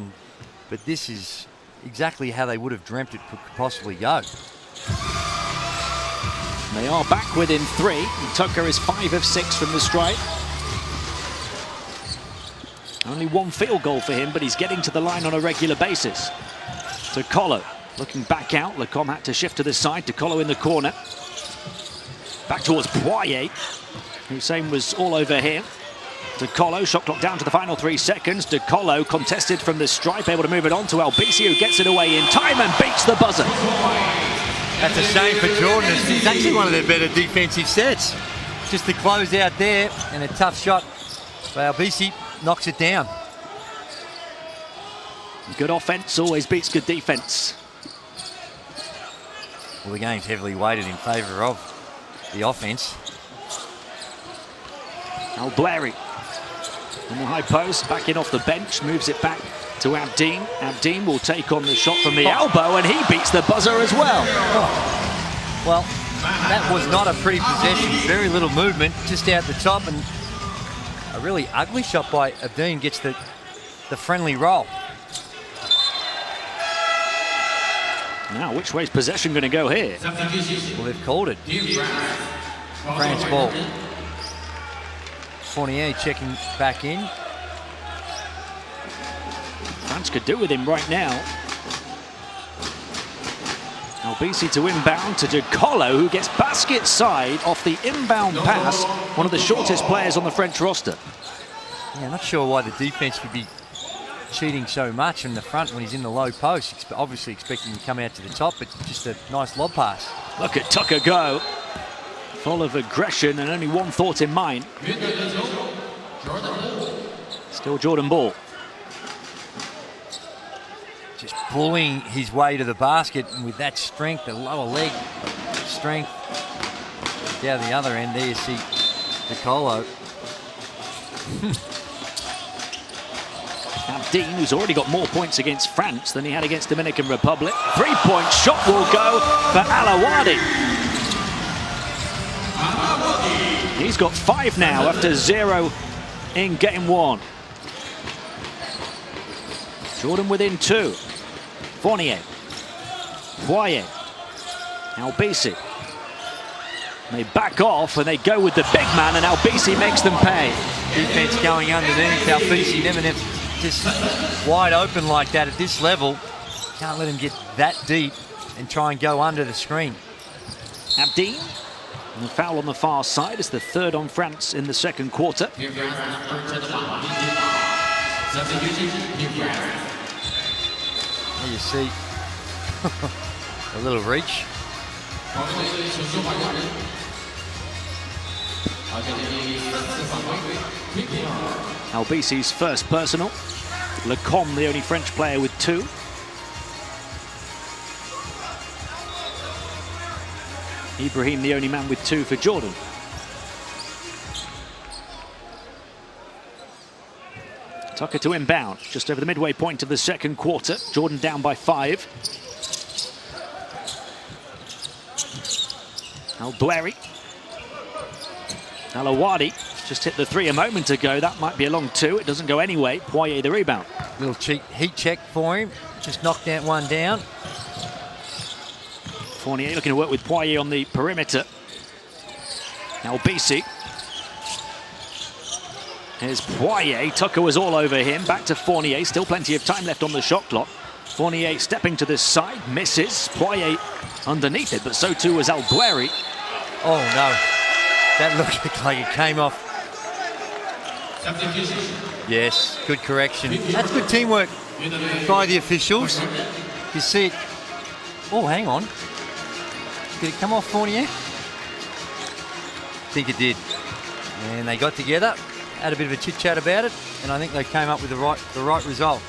but this is exactly how they would have dreamt it could possibly go. They are back within 3. And Tucker is 5 of 6 from the stripe. Only 1 field goal for him, but he's getting to the line on a regular basis. To Colo. Looking back out, Lecomte had to shift to the side. DeColo in the corner. Back towards Poirier. Hussein was all over here. DeColo, shot clock down to the final 3 seconds. DeColo contested from the stripe, able to move it on to Albisi, who gets it away in time and beats the buzzer. That's a shame for Jordan. It's actually one of their better defensive sets. Just the close out there and a tough shot by Albisi knocks it down. Good offense always beats good defense. Well, the game's heavily weighted in favour of the offense. Albleri in the high post, back in off the bench, moves it back to Abdeen. Abdeen will take on the shot from the elbow, and he beats the buzzer as well. Well, that was not a pretty possession. Very little movement, just out the top, and a really ugly shot by Abdeen gets the friendly roll. Now, which way's possession going to go here? Well, they've called it. France ball. Fournier checking back in. France could do with him right now. Albisi to inbound to DeColo, who gets basket side off the inbound pass. One of the shortest players on the French roster. Yeah, not sure why the defense would be cheating so much in the front when he's in the low post. Obviously expecting him to come out to the top, but just a nice lob pass. Look at Tucker go. Full of aggression and only one thought in mind. Still Jordan ball. Just bullying his way to the basket, and with that strength, the lower leg strength. Down the other end, there you see DeColo. Abdeen, who's already got more points against France than he had against Dominican Republic. 3-point shot will go for Alawadi. He's got 5 now after 0 in game 1. Jordan within 2. Fournier. Poirier. Albisi. They back off and they go with the big man, and Albisi makes them pay. Defense going underneath. Albisi never just wide open like that at this level. Can't let him get that deep and try and go under the screen. Abdeen. And the foul on the far side is the 3rd on France in the 2nd quarter. There you see a little reach. Albisi's first personal. Lecomte, the only French player with 2. Ibrahim, the only man with 2 for Jordan. Tucker to inbound, just over the midway point of the 2nd quarter. Jordan down by 5. Albleri. Alawadi just hit the 3 a moment ago. That might be a long 2. It doesn't go anyway. Poirier the rebound. Little cheap heat check for him. Just knocked that one down. Fournier looking to work with Poirier on the perimeter. Albisi. Here's Poirier. Tucker was all over him. Back to Fournier. Still plenty of time left on the shot clock. Fournier stepping to the side. Misses. Poirier underneath it, but so too was Albleri. Oh, no. That looked like it came off. Yes, good correction. That's good teamwork by the officials. You see it. Oh, hang on. Did it come off Fournier? I think it did. And they got together, had a bit of a chit-chat about it, and I think they came up with the right result.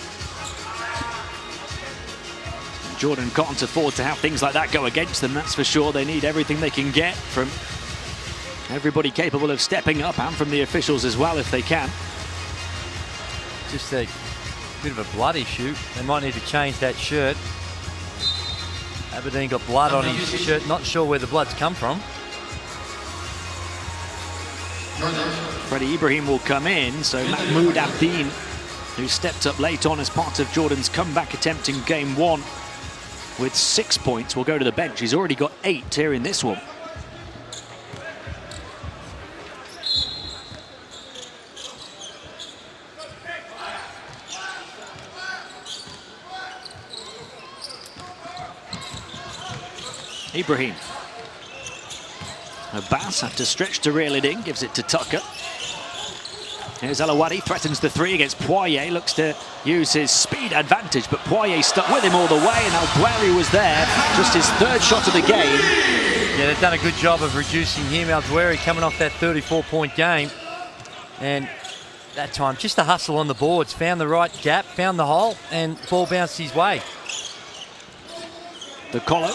Jordan can't afford to have things like that go against them, that's for sure. They need everything they can get from everybody capable of stepping up, and from the officials as well if they can. Just a bit of a blood issue. They might need to change that shirt. Aberdeen got blood on his shirt. Not sure where the blood's come from. Freddie Ibrahim will come in, so Mahmoud Abdeen, who stepped up late on as part of Jordan's comeback attempt in game 1 with 6 points, will go to the bench. He's already got 8 here in this one. Ibrahim. Abbas had to stretch to reel it in, gives it to Tucker. Here's Alawadi, threatens the three against Poirier, looks to use his speed advantage, but Poirier stuck with him all the way, and Albury was there, just his third shot of the game. Yeah, they've done a good job of reducing him. Albury coming off that 34-point game. And that time, just a hustle on the boards, found the right gap, found the hole, and ball bounced his way. The collar.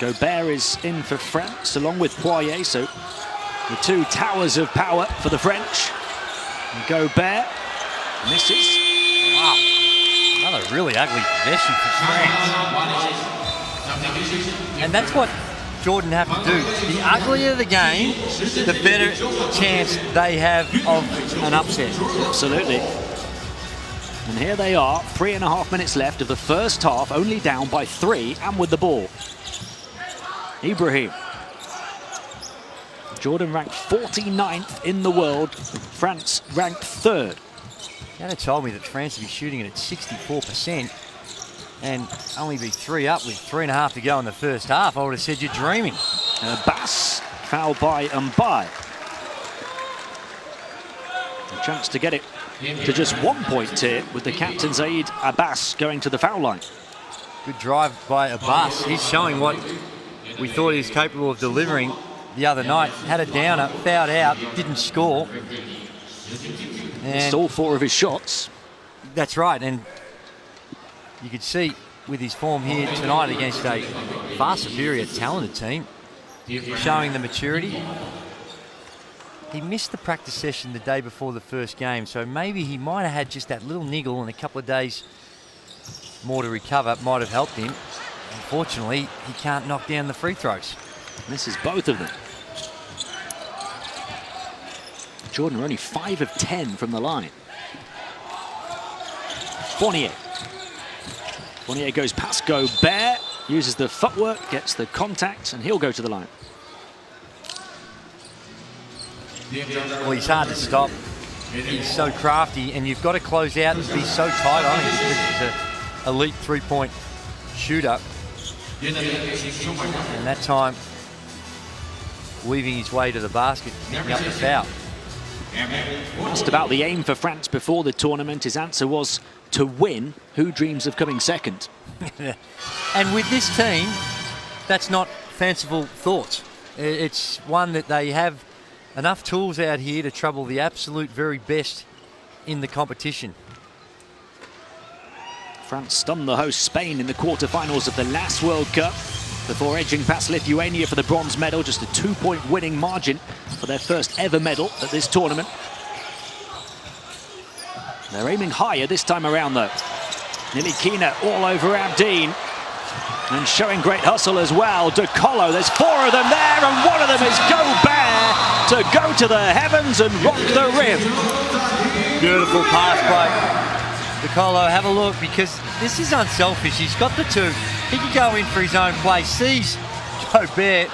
Gobert is in for France, along with Poirier, so the two towers of power for the French. And Gobert misses. Wow, another really ugly possession for France. And that's what Jordan have to do. The uglier the game, the better chance they have of an upset. Absolutely. And here they are, 3.5 minutes left of the first half, only down by 3 and with the ball. Ibrahim. Jordan ranked 49th in the world. France ranked 3rd. Anna told me that France would be shooting it at 64% and only be 3 up with 3.5 to go in the first half. I would have said you're dreaming. Bass fouled by Mbaye. A chance to get it to just 1 point here with the captain Zaid Abbas going to the foul line. Good drive by Abbas. He's showing what we thought he was capable of delivering the other night. Had a downer, fouled out, didn't score. And stole 4 of his shots. That's right, and you could see with his form here tonight against a far superior talented team, showing the maturity. He missed the practice session the day before the first game, so maybe he might have had just that little niggle and a couple of days more to recover. Might have helped him. Unfortunately, he can't knock down the free throws. Misses both of them. Jordan are only 5 of 10 from the line. Fournier. Fournier goes past Gobert, uses the footwork, gets the contact, and he'll go to the line. Well, he's hard to stop. He's so crafty, and you've got to close out and be so tight on him because he's an elite three-point shooter. And that time, weaving his way to the basket, picking up the foul. Asked about the aim for France before the tournament, his answer was to win. Who dreams of coming second? And with this team, that's not fanciful thoughts. It's one that they have enough tools out here to trouble the absolute very best in the competition. France stunned the host Spain in the quarterfinals of the last World Cup before edging past Lithuania for the bronze medal, just a 2-point winning margin for their first ever medal at this tournament. They're aiming higher this time around though. Nilikina all over Abdeen and showing great hustle as well. De Colo, there's 4 of them there, and one of them is Gobert to go to the heavens and rock the rim. Beautiful pass by De Colo. Have a look, because this is unselfish. He's got the 2. He can go in for his own play. Sees Gobert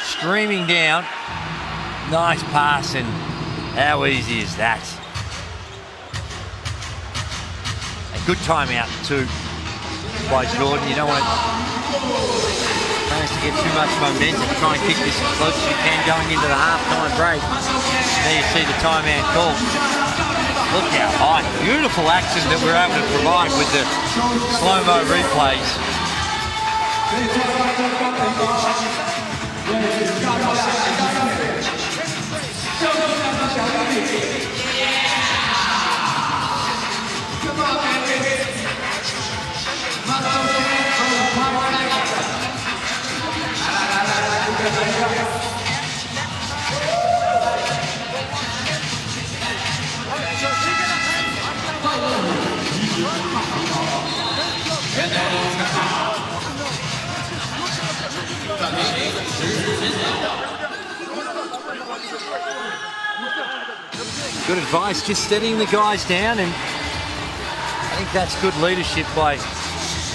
streaming down. Nice pass, and how easy is that? A good timeout too by Jordan. You don't want France to get too much momentum. Try and keep this as close as you can going into the half-time break. There you see the timeout call. Look how high. Beautiful action that we're able to provide with the slow-mo replays. Good advice, just steadying the guys down, and I think that's good leadership by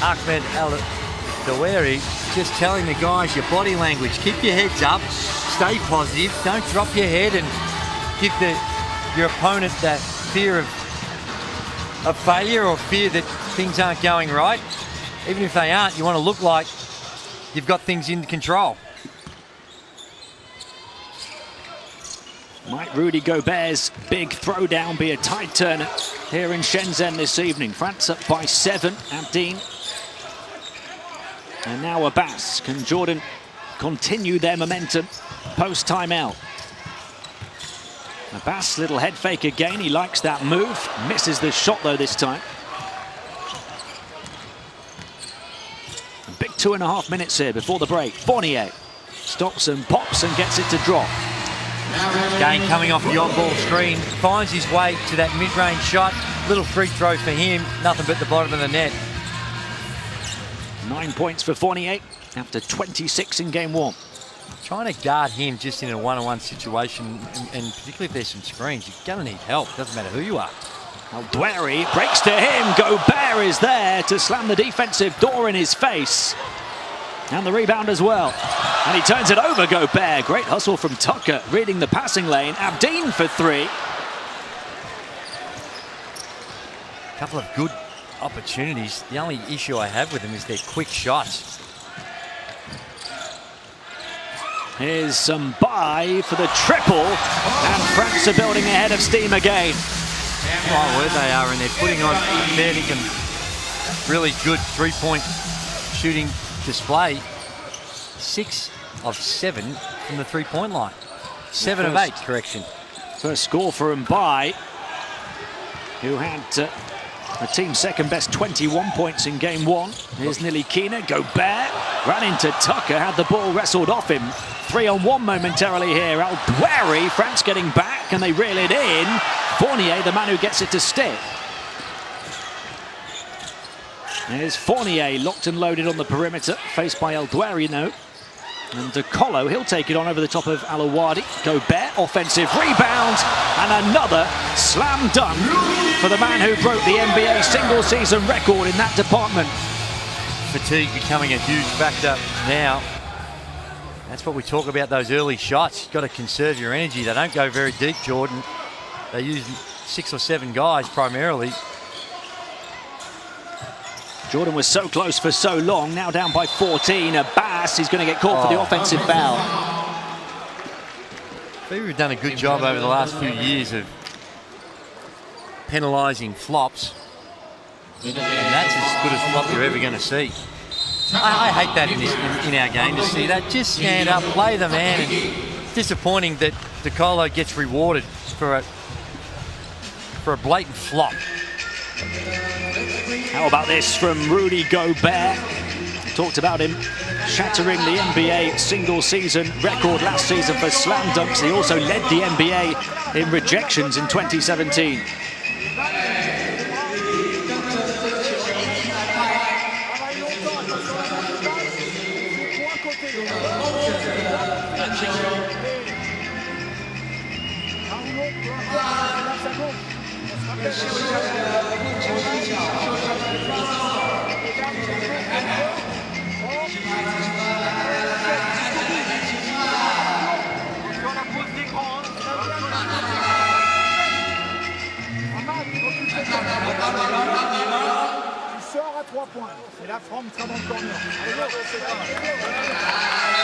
Ahmed El-Daweri, just telling the guys your body language, keep your heads up, stay positive, don't drop your head, and give your opponent that fear of failure or fear that things aren't going right. Even if they aren't, you want to look like you've got things in control. Might Rudy Gobert's big throwdown be a tide turner here in Shenzhen this evening? France up by 7, Abdeen. And now Abbas. Can Jordan continue their momentum post timeout? Abbas, little head fake again. He likes that move. Misses the shot though this time. A big 2.5 minutes here before the break. Fournier stops and pops and gets it to drop. Again, coming off the on-ball screen, finds his way to that mid-range shot. Little free throw for him, nothing but the bottom of the net. 9 points for Fournier after 26 in game 1. Trying to guard him just in a one-on-one situation, and particularly if there's some screens, you're going to need help. Doesn't matter who you are. Aldouari breaks to him. Gobert is there to slam the defensive door in his face. And the rebound as well. And he turns it over, Gobert. Great hustle from Tucker, reading the passing lane. Abdeen for 3. A couple of good opportunities. The only issue I have with them is their quick shots. Here's some buy for the triple. And France are building ahead of steam again. Right where they are, and they're putting on pathetic and really good three-point shooting display. 6 of 7 from the three-point line. 7 of 8, correction. First score for Mbai, who had the team's second best 21 points in game 1. Here's Nilikina. Gobert ran into Tucker, had the ball wrestled off him. 3-on-1 momentarily here. Aldouari, France getting back, and they reel it in. Fournier, the man who gets it to stick. There's Fournier, locked and loaded on the perimeter, faced by Aldouari now. And DeColo, he'll take it on over the top of Alawadi. Gobert, offensive rebound, and another slam dunk for the man who broke the NBA single-season record in that department. Fatigue becoming a huge factor now. That's what we talk about, those early shots. You've got to conserve your energy. They don't go very deep, Jordan. They use 6 or 7 guys primarily. Jordan was so close for so long, now down by 14. Abbas is going to get caught for the offensive foul. FIBA have done a good job over the last few years of penalising flops. And that's as good a flop you're ever going to see. I hate that in our game, to see that. Just stand up, play the man. And disappointing that DeColo gets rewarded for a blatant flop. How about this from Rudy Gobert? Talked about him shattering the NBA single-season record last season for slam dunks. He also led the NBA in rejections in 2017.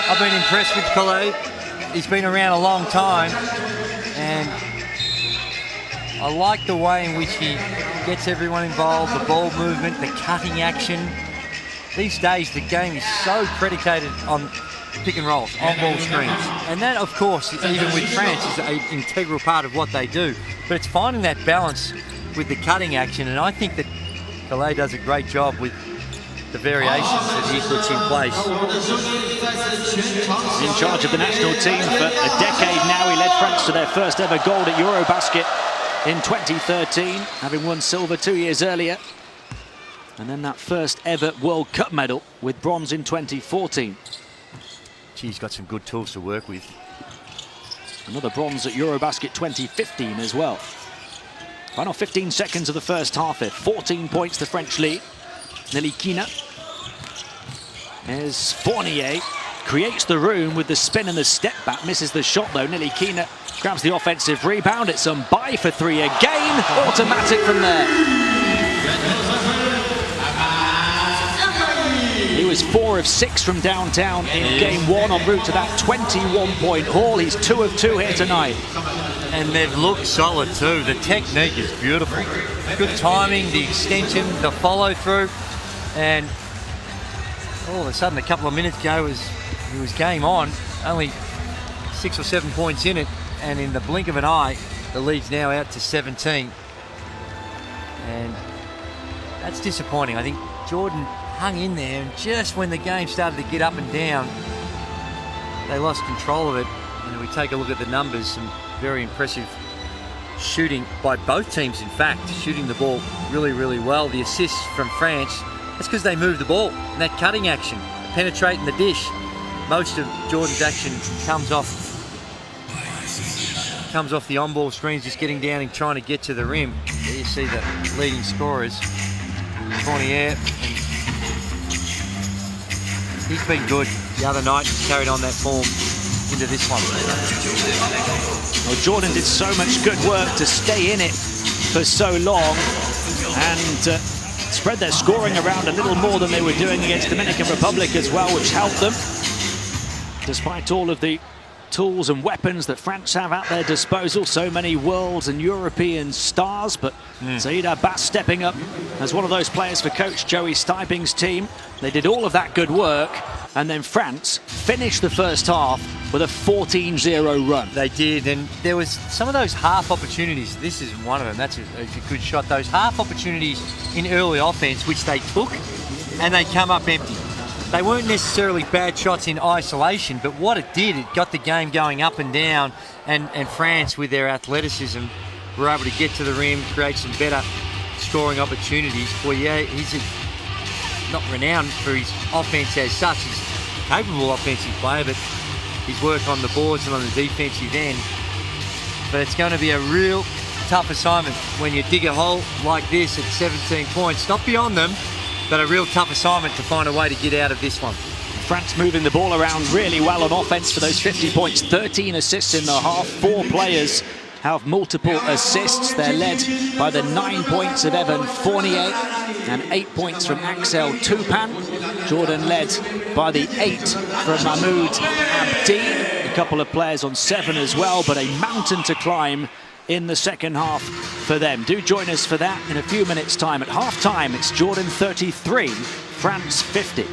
I've been impressed with Khaled. He's been around a long time, and I like the way in which he gets everyone involved, the ball movement, the cutting action. These days, the game is so predicated on pick and rolls, on-ball screens. And that, of course, even with France, is an integral part of what they do. But it's finding that balance with the cutting action, and I think that Khaled does a great job with the variations that he puts in place. In charge of the national team for a decade now. He led France to their first ever gold at Eurobasket in 2013, having won silver 2 years earlier. And then that first ever World Cup medal with bronze in 2014. He's got some good tools to work with. Another bronze at Eurobasket 2015 as well. Final 15 seconds of the first half here. 14 points the French lead. Nilikina. As Fournier creates the room with the spin and the step back. Misses the shot though. Nilikina grabs the offensive rebound. It's Mbai for 3 again. Automatic from there. He was 4 of 6 from downtown in game 1 en route to that 21-point haul. He's 2 of 2 here tonight. And they've looked solid too. The technique is beautiful. Good timing, the extension, the follow through, and all of a sudden, a couple of minutes ago, it was game on. Only 6 or 7 points in it, and in the blink of an eye, the lead's now out to 17. And that's disappointing. I think Jordan hung in there, and just when the game started to get up and down, they lost control of it. And we take a look at the numbers, some very impressive shooting by both teams, in fact, shooting the ball really, really well. The assists from France, that's because they moved the ball. And that cutting action, penetrating the dish. Most of Jordan's action comes off the on-ball screens, just getting down and trying to get to the rim. There you see the leading scorers, Fournier, and he's been good the other night. He's carried on that form into this one. Well, Jordan did so much good work to stay in it for so long and spread their scoring around a little more than they were doing against Dominican Republic as well, which helped them. Despite all of the tools and weapons that France have at their disposal, so many world and European stars, but Zaid Abbas stepping up as one of those players for coach Joey Stiping's team. They did all of that good work, and then France finished the first half with a 14-0 run. They did, and there was some of those half opportunities. This is one of them. That's a good shot. Those half opportunities in early offense, which they took, and they come up empty. They weren't necessarily bad shots in isolation, but what it did, it got the game going up and down, and France, with their athleticism, were able to get to the rim, create some better scoring opportunities. Well, yeah, he's not renowned for his offense as such. He's a capable offensive player, but his work on the boards and on the defensive end. But it's going to be a real tough assignment when you dig a hole like this at 17 points. Not beyond them, but a real tough assignment to find a way to get out of this one. France moving the ball around really well on offense for those 50 points. 13 assists in the half. 4 players have multiple assists. They're led by the 9 points of Evan Fournier and 8 points from Axel Tupan. Jordan led by the 8 from Mahmoud Abdi. A couple of players on 7 as well, but a mountain to climb in the second half for them. Do join us for that in a few minutes' time. At half-time, it's Jordan 33, France 50.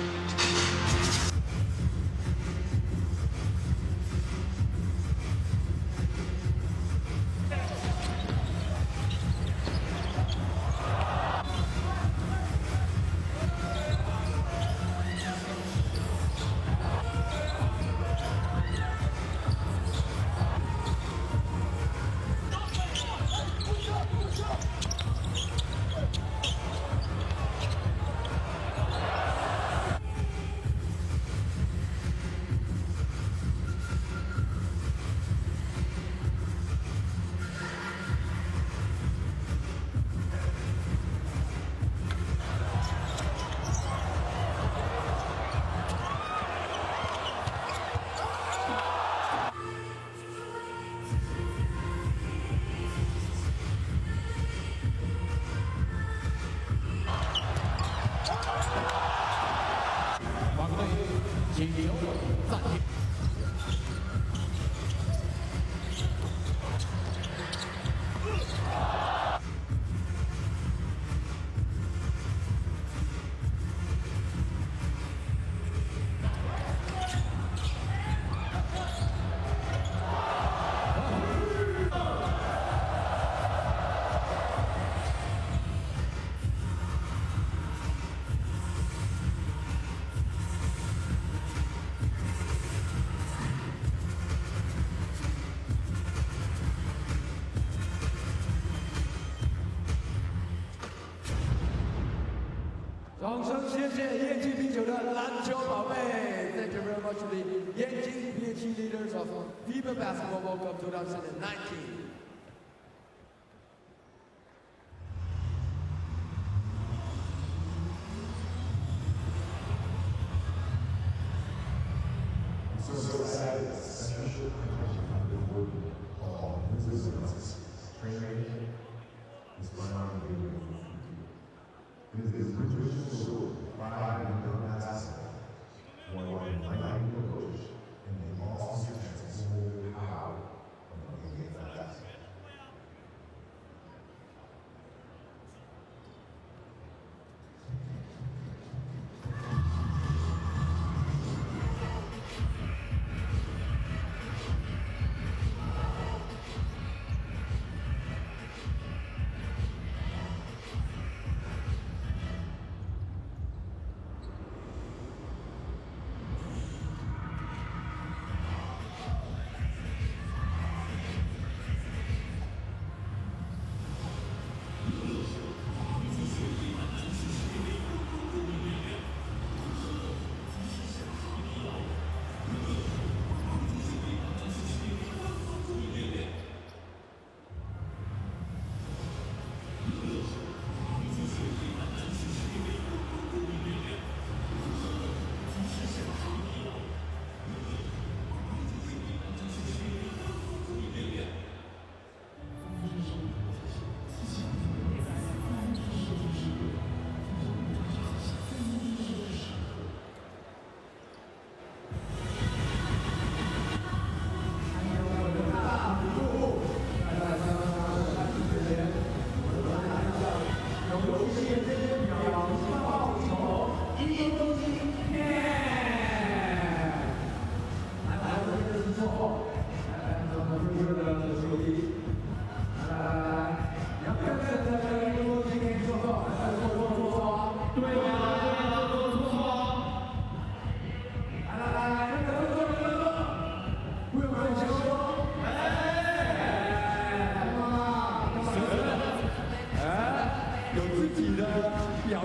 Thank you very much to the Yanjing PhD leaders of FIBA Basketball World Cup 2019.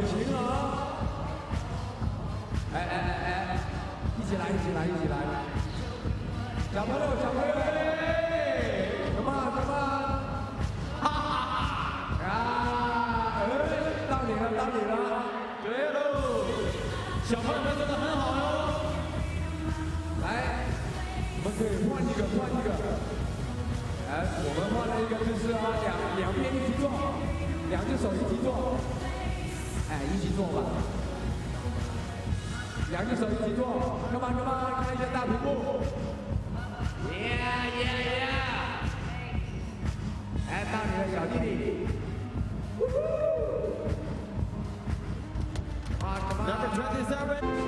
情啊！哎，一起来！小朋友，come on！哈哈！啊，到你了！对喽，小朋友们做得很好哟。来，我们可以换一个。哎，我们换了一个姿势啊，两边一起做，两只手一起做，哎，一起做吧。两只手一起做 ，come on， 看一下大屏幕。Yeah！ 哎，到你了，小弟弟。Number 27.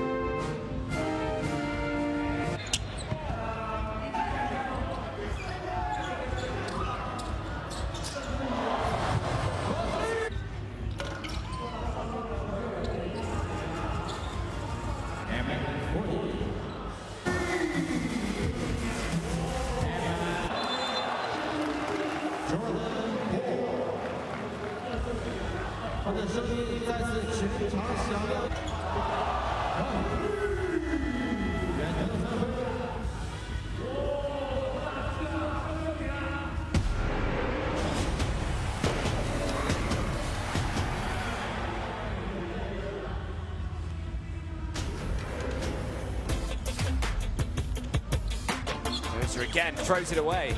Again throws it away.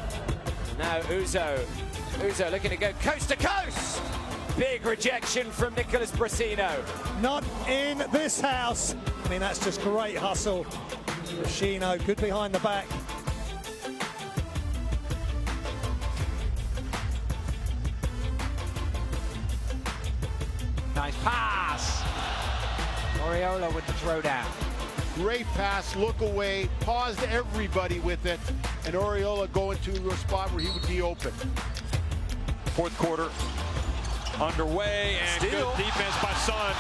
Now Uzo looking to go coast to coast. Big rejection from Nicholas Brasino. Not in this house. I mean, that's just great hustle. Brasino good behind the back. Nice pass. Oriola with the throwdown. Great pass, look away, paused everybody with it, and Oriola going to a spot where he would be open. Fourth quarter underway, and Steal. Good defense by Sun,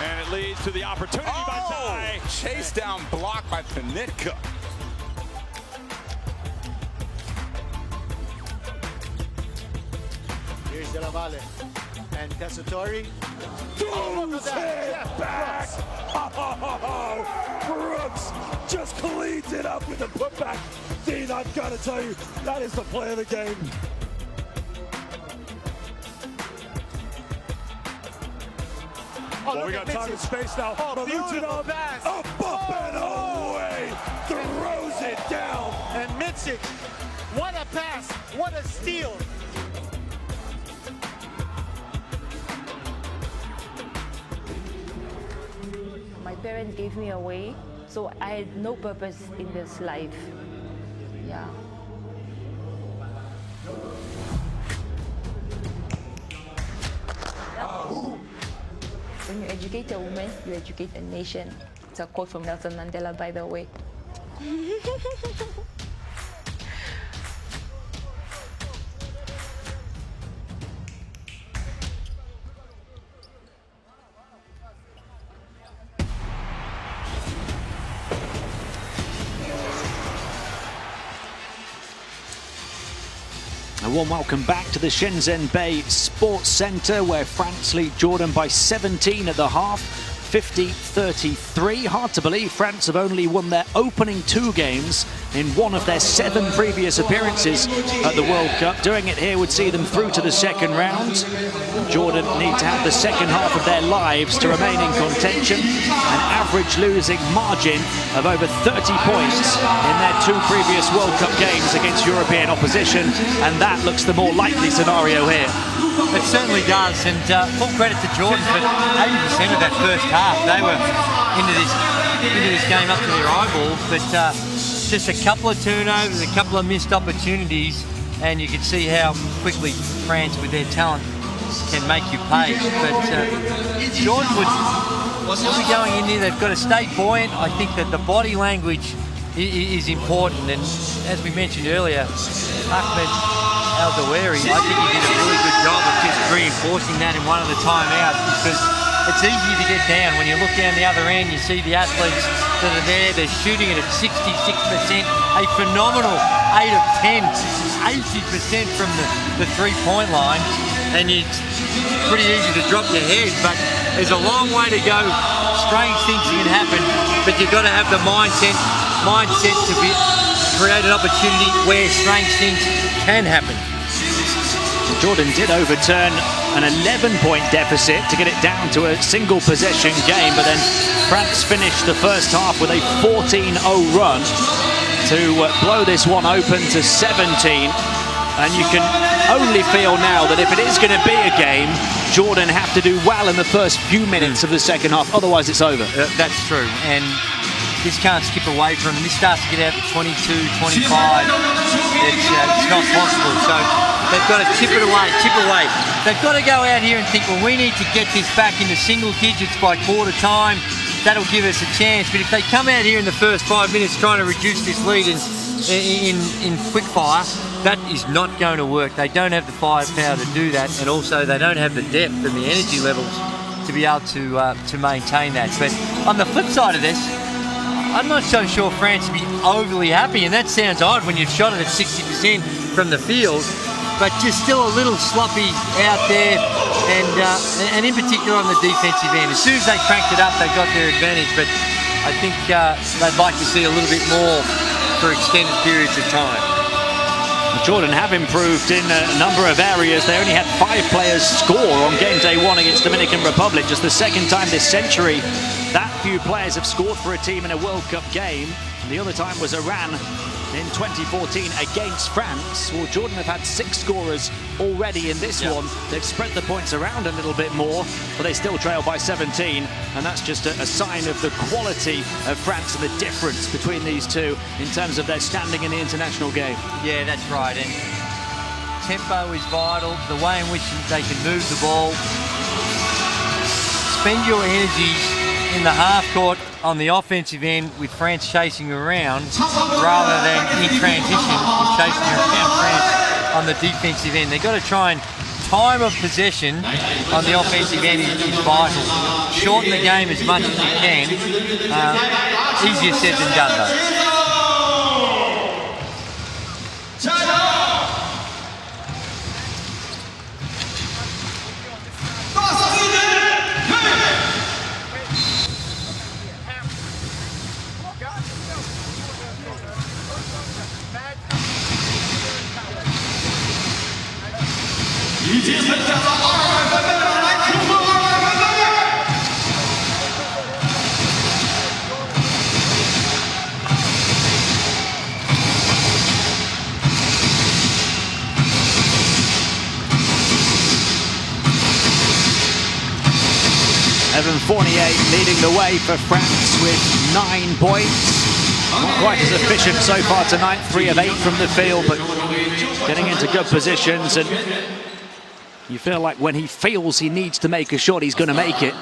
and it leads to the opportunity by Ty. Chase down block by Panitka. Here's De La Valle and Tessitore. Brooks head back. Oh, Brooks just cleans it up with a putback. Dean, I've got to tell you, that is the play of the game. Well, we got time and space now. Beautiful pass. Up and away. Throws it down. And Mitsic, what a pass, what a steal. My parents gave me away, so I had no purpose in this life. Yeah. When you educate a woman, you educate a nation. It's a quote from Nelson Mandela, by the way. A warm welcome back to the Shenzhen Bay Sports Centre, where France lead Jordan by 17 at the half, 50-33. Hard to believe France have only won their opening 2 games in one of their 7 previous appearances at the World Cup. Doing it here would see them through to the second round. Jordan need to have the second half of their lives to remain in contention. An average losing margin of over 30 points in their 2 previous World Cup games against European opposition, and that looks the more likely scenario here. It certainly does, and full credit to Jordan for 80% of that first half. They were into this game up to their eyeballs, but just a couple of turnovers, a couple of missed opportunities, and you can see how quickly France, with their talent, can make you pay. But Jordan would still be going in there. They've got to stay buoyant. I think that the body language is important, and as we mentioned earlier, Ahmed Al-Daweri, I think he did a really good job of just reinforcing that in one of the timeouts, because it's easy to get down. When you look down the other end, you see the athletes that are there, they're shooting it at 66%, a phenomenal 8 of 10, 80% from the 3-point line, and it's pretty easy to drop your head, but There's a long way to go. Strange things can happen, but you've got to have the mindset to create an opportunity where strange things can happen. Jordan did overturn an 11-point deficit to get it down to a single possession game, but then France finished the first half with a 14-0 run to blow this one open to 17. And you can only feel now that if it is going to be a game, Jordan have to do well in the first few minutes of the second half, otherwise it's over. That's true, and this can't skip away from him. This starts to get out to 22, 25. It's not possible, so they've got to chip away. They've got to go out here and think, well, we need to get this back into single digits by quarter time. That'll give us a chance. But if they come out here in the first 5 minutes trying to reduce this lead in quick fire, that is not going to work. They don't have the firepower to do that, and also they don't have the depth and the energy levels to be able to maintain that. But on the flip side of this, I'm not so sure France will be overly happy, and that sounds odd when you've shot it at 60% from the field, but just still a little sloppy out there, and in particular on the defensive end. As soon as they cranked it up, they got their advantage, but I think they'd like to see a little bit more for extended periods of time. Jordan have improved in a number of areas. They only had 5 players score on game day 1 against Dominican Republic, just the second time this century that few players have scored for a team in a World Cup game. And the other time was Iran in 2014 against France. Well, Jordan have had 6 scorers already in this one. They've spread the points around a little bit more, but they still trail by 17, and that's just a sign of the quality of France and the difference between these two in terms of their standing in the international game. Yeah, that's right, and tempo is vital, the way in which they can move the ball. Spend your energies in the half court on the offensive end with France chasing around, rather than in transition and chasing around France on the defensive end. They've got to try and time of possession on the offensive end is vital. Shorten the game as much as you can. Easier said than done though. Evan Fournier leading the way for France with 9 points. Not quite as efficient so far tonight, 3 of 8 from the field, but getting into good positions, and you feel like when he feels he needs to make a shot, he's going to make it.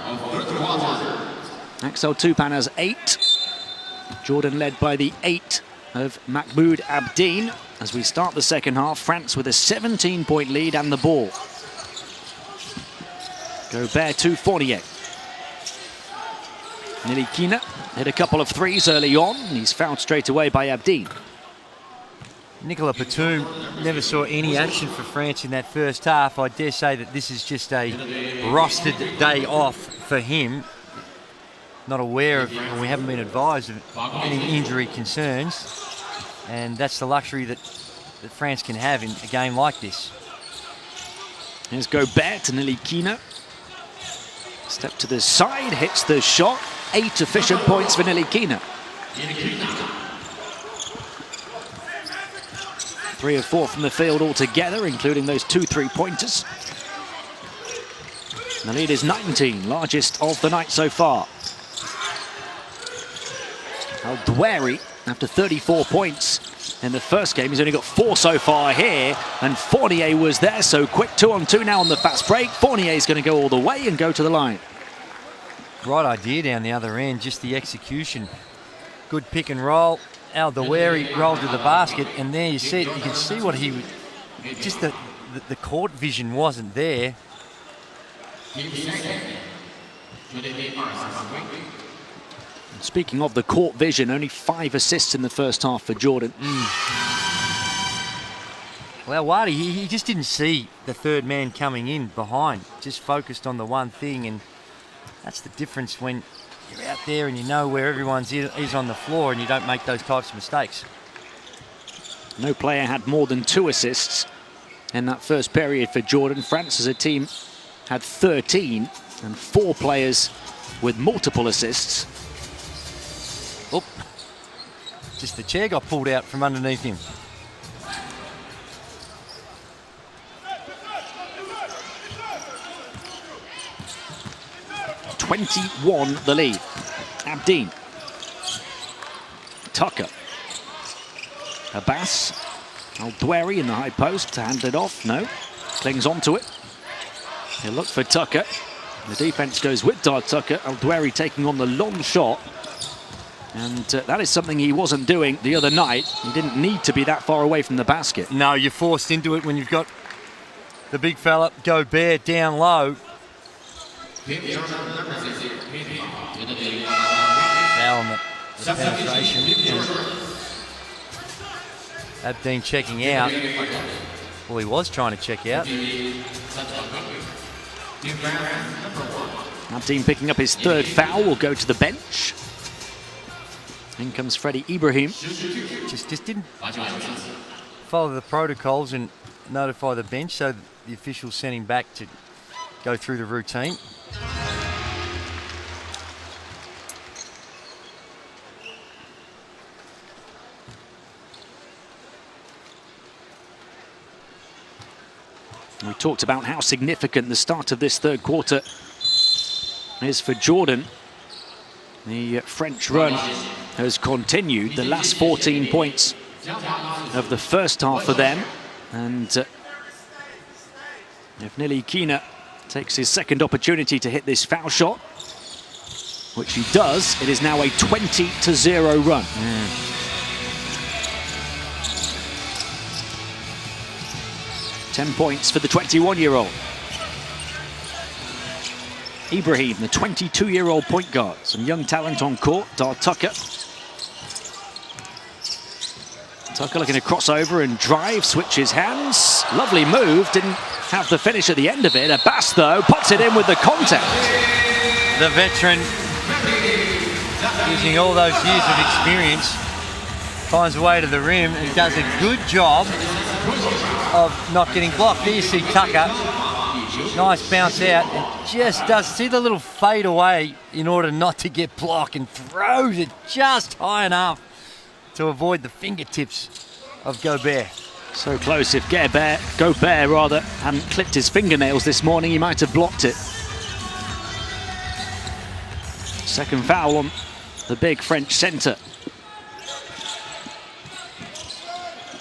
Axel Tupan has 8. Jordan led by the 8 of Mahmoud Abdeen. As we start the second half, France with a 17-point lead and the ball. Gobert to Fournier. Nilikina hit a couple of threes early on. He's fouled straight away by Abdeen. Nicolas Batum never saw any action for France in that first half. I dare say that this is just a rostered day off for him. Not aware of, or we haven't been advised of any injury concerns. And that's the luxury that France can have in a game like this. Here's Gobert to Nilikina. Step to the side, hits the shot. 8 efficient points for Nilikina. 3 of 4 from the field altogether, including those 2 3-pointers. The lead is 19, largest of the night so far. Al-Dweri, after 34 points in the first game, he's only got 4 so far here, and Fournier was there so quick. 2-on-2 now on the fast break. Fournier's going to go all the way and go to the line. Right idea down the other end, just the execution. Good pick and roll. Al-Dweri rolled to the basket, and there you see it. You can see what he, just the court vision wasn't there. Speaking of the court vision, only 5 assists in the first half for Jordan. Well, Wadi, he just didn't see the third man coming in behind. Just focused on the one thing, and That's the difference when you're out there and you know where everyone is on the floor and you don't make those types of mistakes. No player had more than 2 assists in that first period for Jordan. France as a team had 13 and 4 players with multiple assists. Oh, just the chair got pulled out from underneath him. .21 the lead. Abdeen. Tucker. Abbas. Al-Dweri in the high post to hand it off. No. Clings onto it. He'll look for Tucker. The defense goes with Tucker. Al-Dweri taking on the long shot. And that is something he wasn't doing the other night. He didn't need to be that far away from the basket. No, you're forced into it when you've got the big fella, Gobert, down low. Foul on the penetration. Abdeen checking out. Well, he was trying to check out. Abdeen picking up his 3rd foul, will go to the bench. In comes Freddie Ibrahim. Just didn't follow the protocols and notify the bench, so the officials sent him back to go through the routine. We talked about how significant the start of this 3rd quarter is for Jordan. The French run has continued. The last 14 points of the first half for them. And if Nilikina takes his 2nd opportunity to hit this foul shot, which he does, it is now a 20-0 run. 10 points for the 21-year-old. Ibrahim, the 22-year-old point guard. Some young talent on court. Tucker. Tucker looking to cross over and drive, switches hands. Lovely move, didn't have the finish at the end of it. Abbas, though, puts it in with the contact. The veteran, using all those years of experience, finds a way to the rim and does a good job of not getting blocked. There you see Tucker. Nice bounce out, and just does see the little fade away in order not to get blocked, and throws it just high enough to avoid the fingertips of Gobert. So close. If Gobert hadn't clipped his fingernails this morning, he might have blocked it. 2nd foul on the big French centre.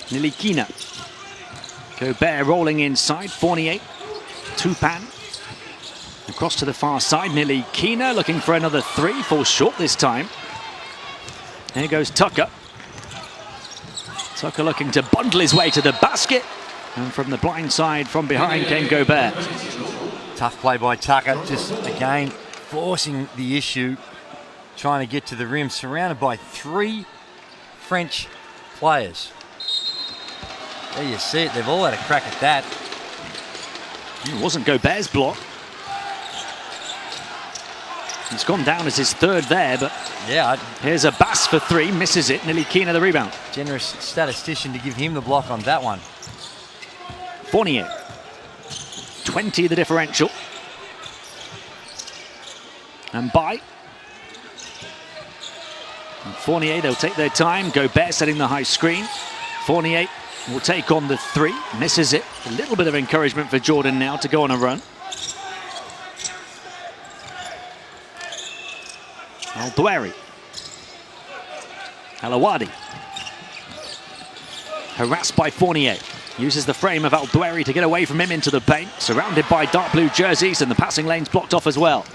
Nilikina. Gobert rolling inside. Fournier. Tupan. Across to the far side. Nilikina looking for another 3. Falls short this time. Here goes Tucker. Tucker looking to bundle his way to the basket. And from the blind side, from behind, came Gobert. Tough play by Tucker. Just, again, forcing the issue. Trying to get to the rim. Surrounded by 3 French players. There you see it. They've all had a crack at that. It wasn't Gobert's block. It's gone down as his 3rd there, but yeah, here's Abbas for 3, misses it. Nilikina the rebound. Generous statistician to give him the block on that one. Fournier. 20 the differential. And Fournier, they'll take their time. Gobert setting the high screen. Fournier will take on the 3, misses it. A little bit of encouragement for Jordan now to go on a run. Al-Dweri. Alawadi. Harassed by Fournier. Uses the frame of Al-Dweri to get away from him into the paint. Surrounded by dark blue jerseys, and the passing lane's blocked off as well.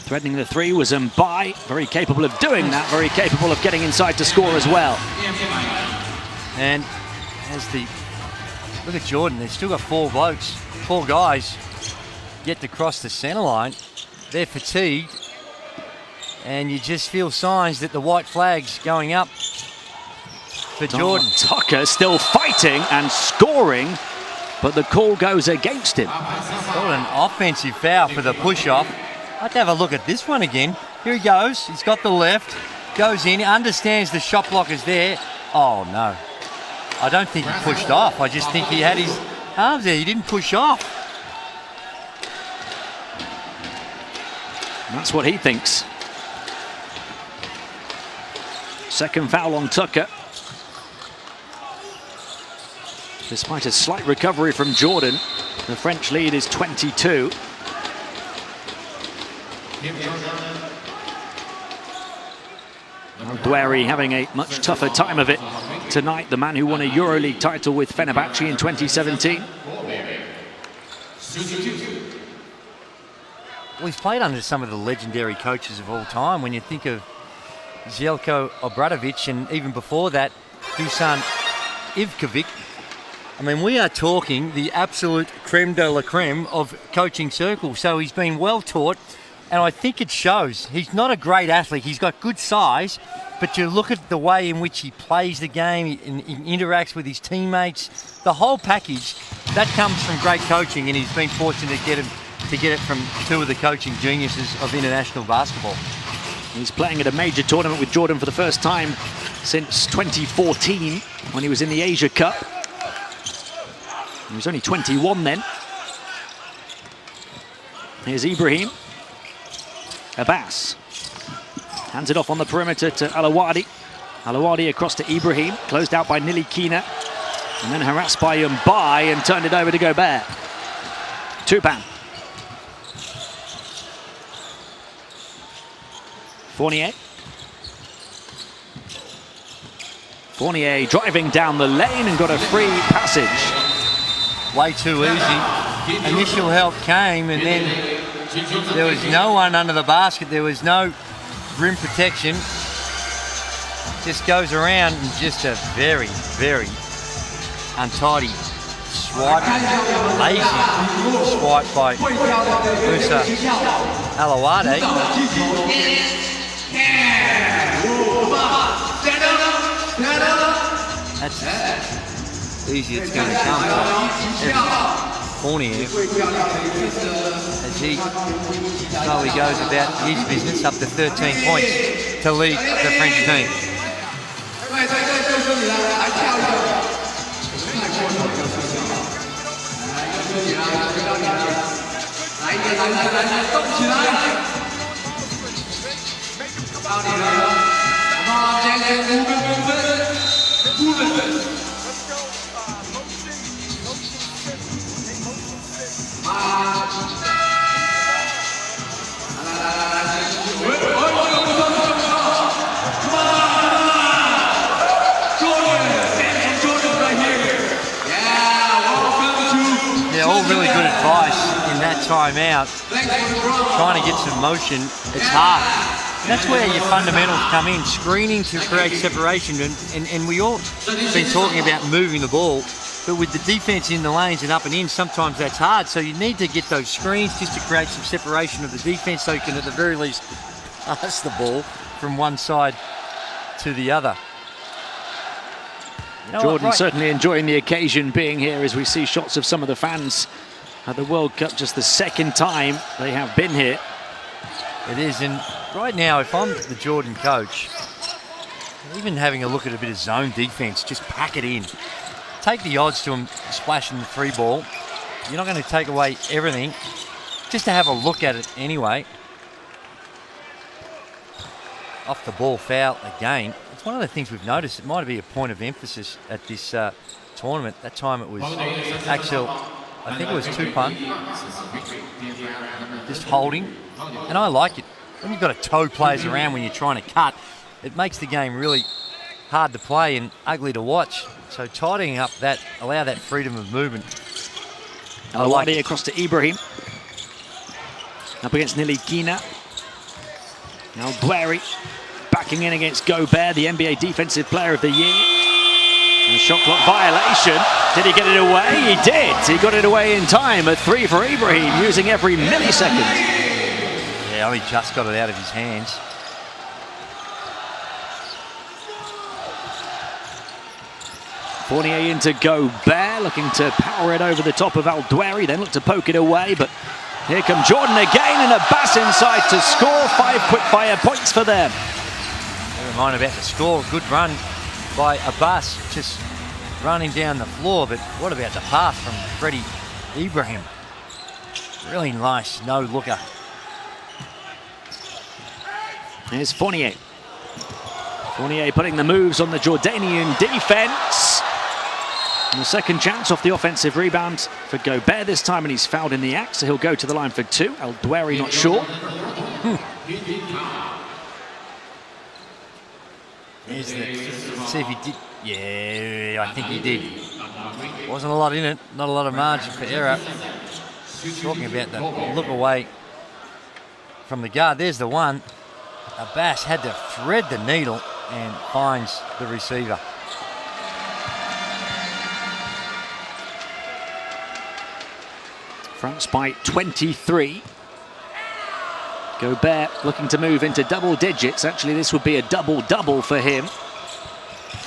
Threatening the 3 was Mbai. Very capable of doing that. Very capable of getting inside to score as well. And look at Jordan. They've still got 4 guys yet to cross the center line. They're fatigued, and you just feel signs that the white flag's going up for Jordan. Tucker still fighting and scoring but the call goes against him. What an offensive foul for the push-off. I'd have a look at this one again. Here he goes. He's got the left. Goes in. Understands the shot block is there. Oh, no. I don't think he pushed off. I just think he had his arms there. He didn't push off. And that's what he thinks. Second foul on Tucker. Despite a slight recovery from Jordan, the French lead is 22. Duary having a much tougher time of it tonight, the man who won a EuroLeague title with Fenerbahce in 2017. Well, he's played under some of the legendary coaches of all time. When you think of Zeljko Obradovic and even before that, Dusan Ivkovic. I mean, we are talking the absolute creme de la creme of coaching circles. So he's been well taught, and I think it shows. He's not a great athlete. He's got good size, but you look at the way in which he plays the game, he interacts with his teammates, the whole package, that comes from great coaching, and he's been fortunate to get it from two of the coaching geniuses of international basketball. He's playing at a major tournament with Jordan for the first time since 2014 when he was in the Asia Cup. He was only 21 then. Here's Ibrahim. Abbas hands it off on the perimeter to Alawadi. Alawadi across to Ibrahim, closed out by Nilikina, and then harassed by Mbai and turned it over to Gobert. Tupan. Fournier driving down the lane and got a free passage. Way too easy. Initial help came, and then there was no one under the basket. There was no rim protection. Just goes around, and just a very, very untidy swipe, lazy swipe by Musa Alawade. That's as easy it's going to come for Fournier as he slowly goes about his business, up to 13 points to lead the French team. Yeah, all really good advice in that timeout. Trying to get some motion, it's hard. That's where your fundamentals come in, screening to create separation, and we all been talking about moving the ball, but with the defense in the lanes and up and in, sometimes that's hard. So you need to get those screens just to create some separation of the defense, so you can at the very least pass the ball from one side to the other. You know Jordan what, certainly enjoying the occasion being here as we see shots of some of the fans at the World Cup, just the second time they have been here. It is, and right now, if I'm the Jordan coach, even having a look at a bit of zone defense, just pack it in. Take the odds to him splashing the free ball. You're not going to take away everything, just to have a look at it anyway. Off the ball foul again. It's one of the things we've noticed. It might be a point of emphasis at this tournament. That time it was Axel, I think it was Tupan, just holding. And I like it. When you've got to tow players around when you're trying to cut, it makes the game really hard to play and ugly to watch. So tidying up that, allow that freedom of movement. Alawadi across to Ibrahim. Up against Nilikina. Now Duary backing in against Gobert, the NBA Defensive Player of the Year. And shot clock violation. Did he get it away? He did. He got it away in time. A three for Ibrahim, using every millisecond. Yeah, only just got it out of his hands. Fournier into Gobert, looking to power it over the top of Al-Dweri, then look to poke it away, but here come Jordan again, and Abbas inside to score. 5 quick-fire points for them. Never mind about the score. Good run by Abbas, just running down the floor, but what about the pass from Freddie Ibrahim? Really nice no-looker. Here's Fournier. Fournier putting the moves on the Jordanian defense. And the second chance off the offensive rebound for Gobert this time, and he's fouled in the act, so he'll go to the line for 2. Al-Dweri not sure. See if he did. Yeah, I think he did. Wasn't a lot in it, not a lot of margin for error. Talking about the look away from the guard. There's the one. Abbas had to thread the needle and finds the receiver. France by 23. Gobert looking to move into double digits. Actually, this would be a double-double for him.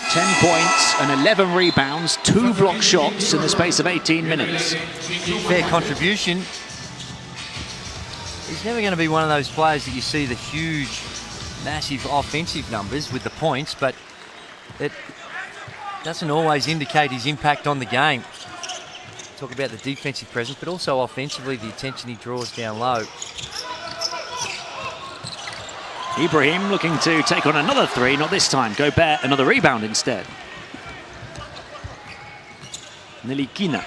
10 points and 11 rebounds, 2 block shots in the space of 18 minutes. Fair contribution. He's never going to be one of those players that you see the huge, massive offensive numbers with the points, but it doesn't always indicate his impact on the game. Talk about the defensive presence, but also offensively, the attention he draws down low. Ibrahim looking to take on another 3, not this time. Gobert, another rebound instead. Nilikina.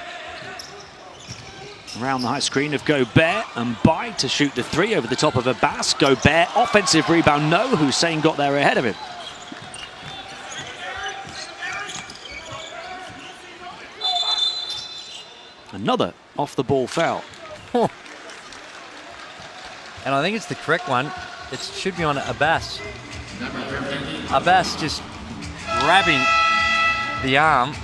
Around the high screen of Gobert, and by to shoot the 3 over the top of Abbas. Gobert, offensive rebound, no. Hussein got there ahead of him. Another off-the-ball foul. And I think it's the correct one. It should be on Abbas. Abbas just grabbing the arm.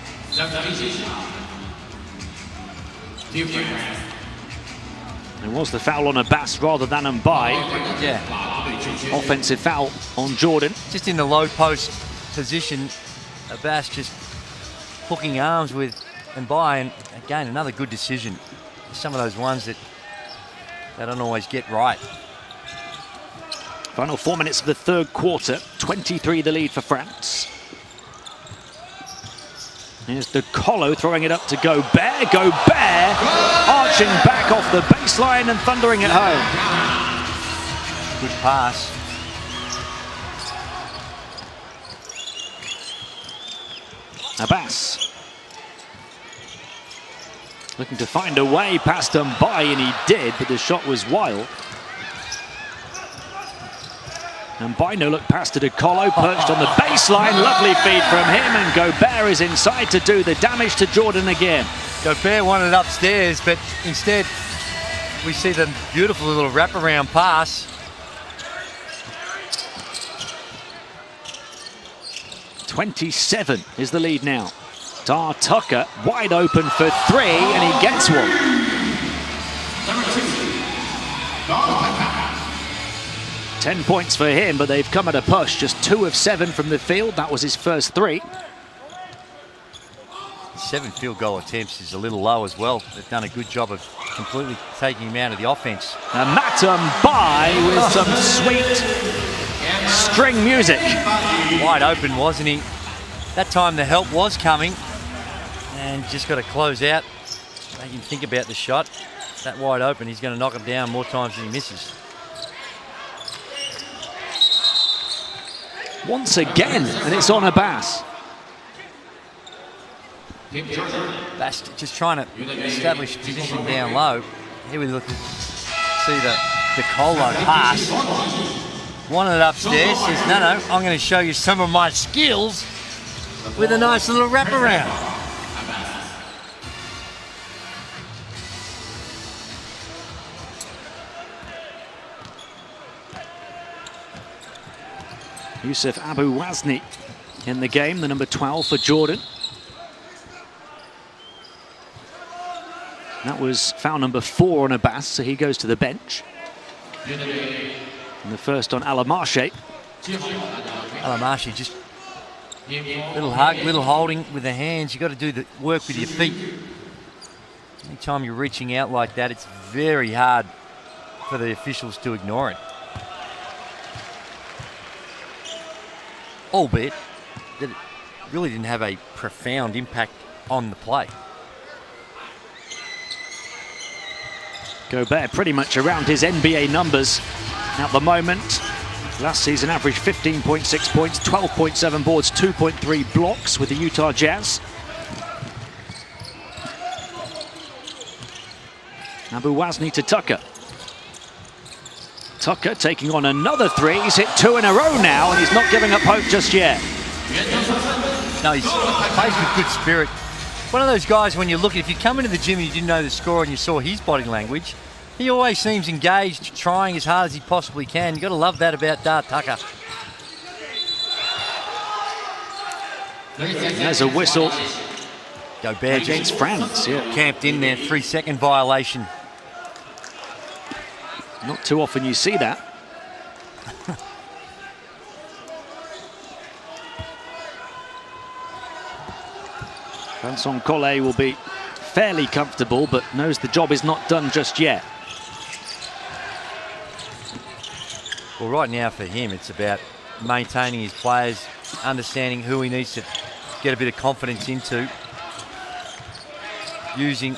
It was the foul on Abbas rather than on By. Yeah. Offensive foul on Jordan. Just in the low post position, Abbas just hooking arms with By, and again, another good decision. Some of those ones that they don't always get right. Final 4 minutes of the third quarter. 23 the lead for France. Here's De Colo throwing it up to Gobert. Gobert arching back off the baseline and thundering it home. Good pass. Abbas looking to find a way past By, and he did, but the shot was wild. And By no look pass to De Colo, perched on the baseline. Lovely feed from him, and Gobert is inside to do the damage to Jordan again. Gobert wanted upstairs, but instead we see the beautiful little wraparound pass. .27 is the lead now. Dar Tucker wide open for 3, and he gets one. Number 2, Dar Tucker. 10 points for him, but they've come at a push. Just 2 of 7 from the field. That was his first 3. 7 field goal attempts is a little low as well. They've done a good job of completely taking him out of the offense. And Matum By with some sweet string music. Wide open, wasn't he? That time the help was coming, and just got to close out. Make him think about the shot. That wide open, he's going to knock him down more times than he misses. Once again, and it's on Abbas. That's just trying to establish position down low. Here we look, see the De Colo pass. Wanted it upstairs, says, no, I'm going to show you some of my skills with a nice little wraparound. Yusuf Abu Wazni in the game, the number 12 for Jordan. That was foul number 4 on Abbas, so he goes to the bench. And the first on Alamarche. Alamarche just Little hug, little holding with the hands. You've got to do the work with your feet. Anytime you're reaching out like that, it's very hard for the officials to ignore it. Albeit that it really didn't have a profound impact on the play. Gobert pretty much around his NBA numbers at the moment. Last season averaged 15.6 points, 12.7 boards, 2.3 blocks with the Utah Jazz. Abu-Wazni to Tucker. Tucker taking on another three. He's hit 2 in a row now, and he's not giving up hope just yet. No, he plays with good spirit. One of those guys, when you look, if you come into the gym and you didn't know the score and you saw his body language, he always seems engaged, trying as hard as he possibly can. You've got to love that about Tucker. There's a whistle. Gobert against France, yeah. Camped in there, 3-second violation. Not too often you see that. Vincent Collet will be fairly comfortable, but knows the job is not done just yet. Well, right now for him, it's about maintaining his players, understanding who he needs to get a bit of confidence into. Using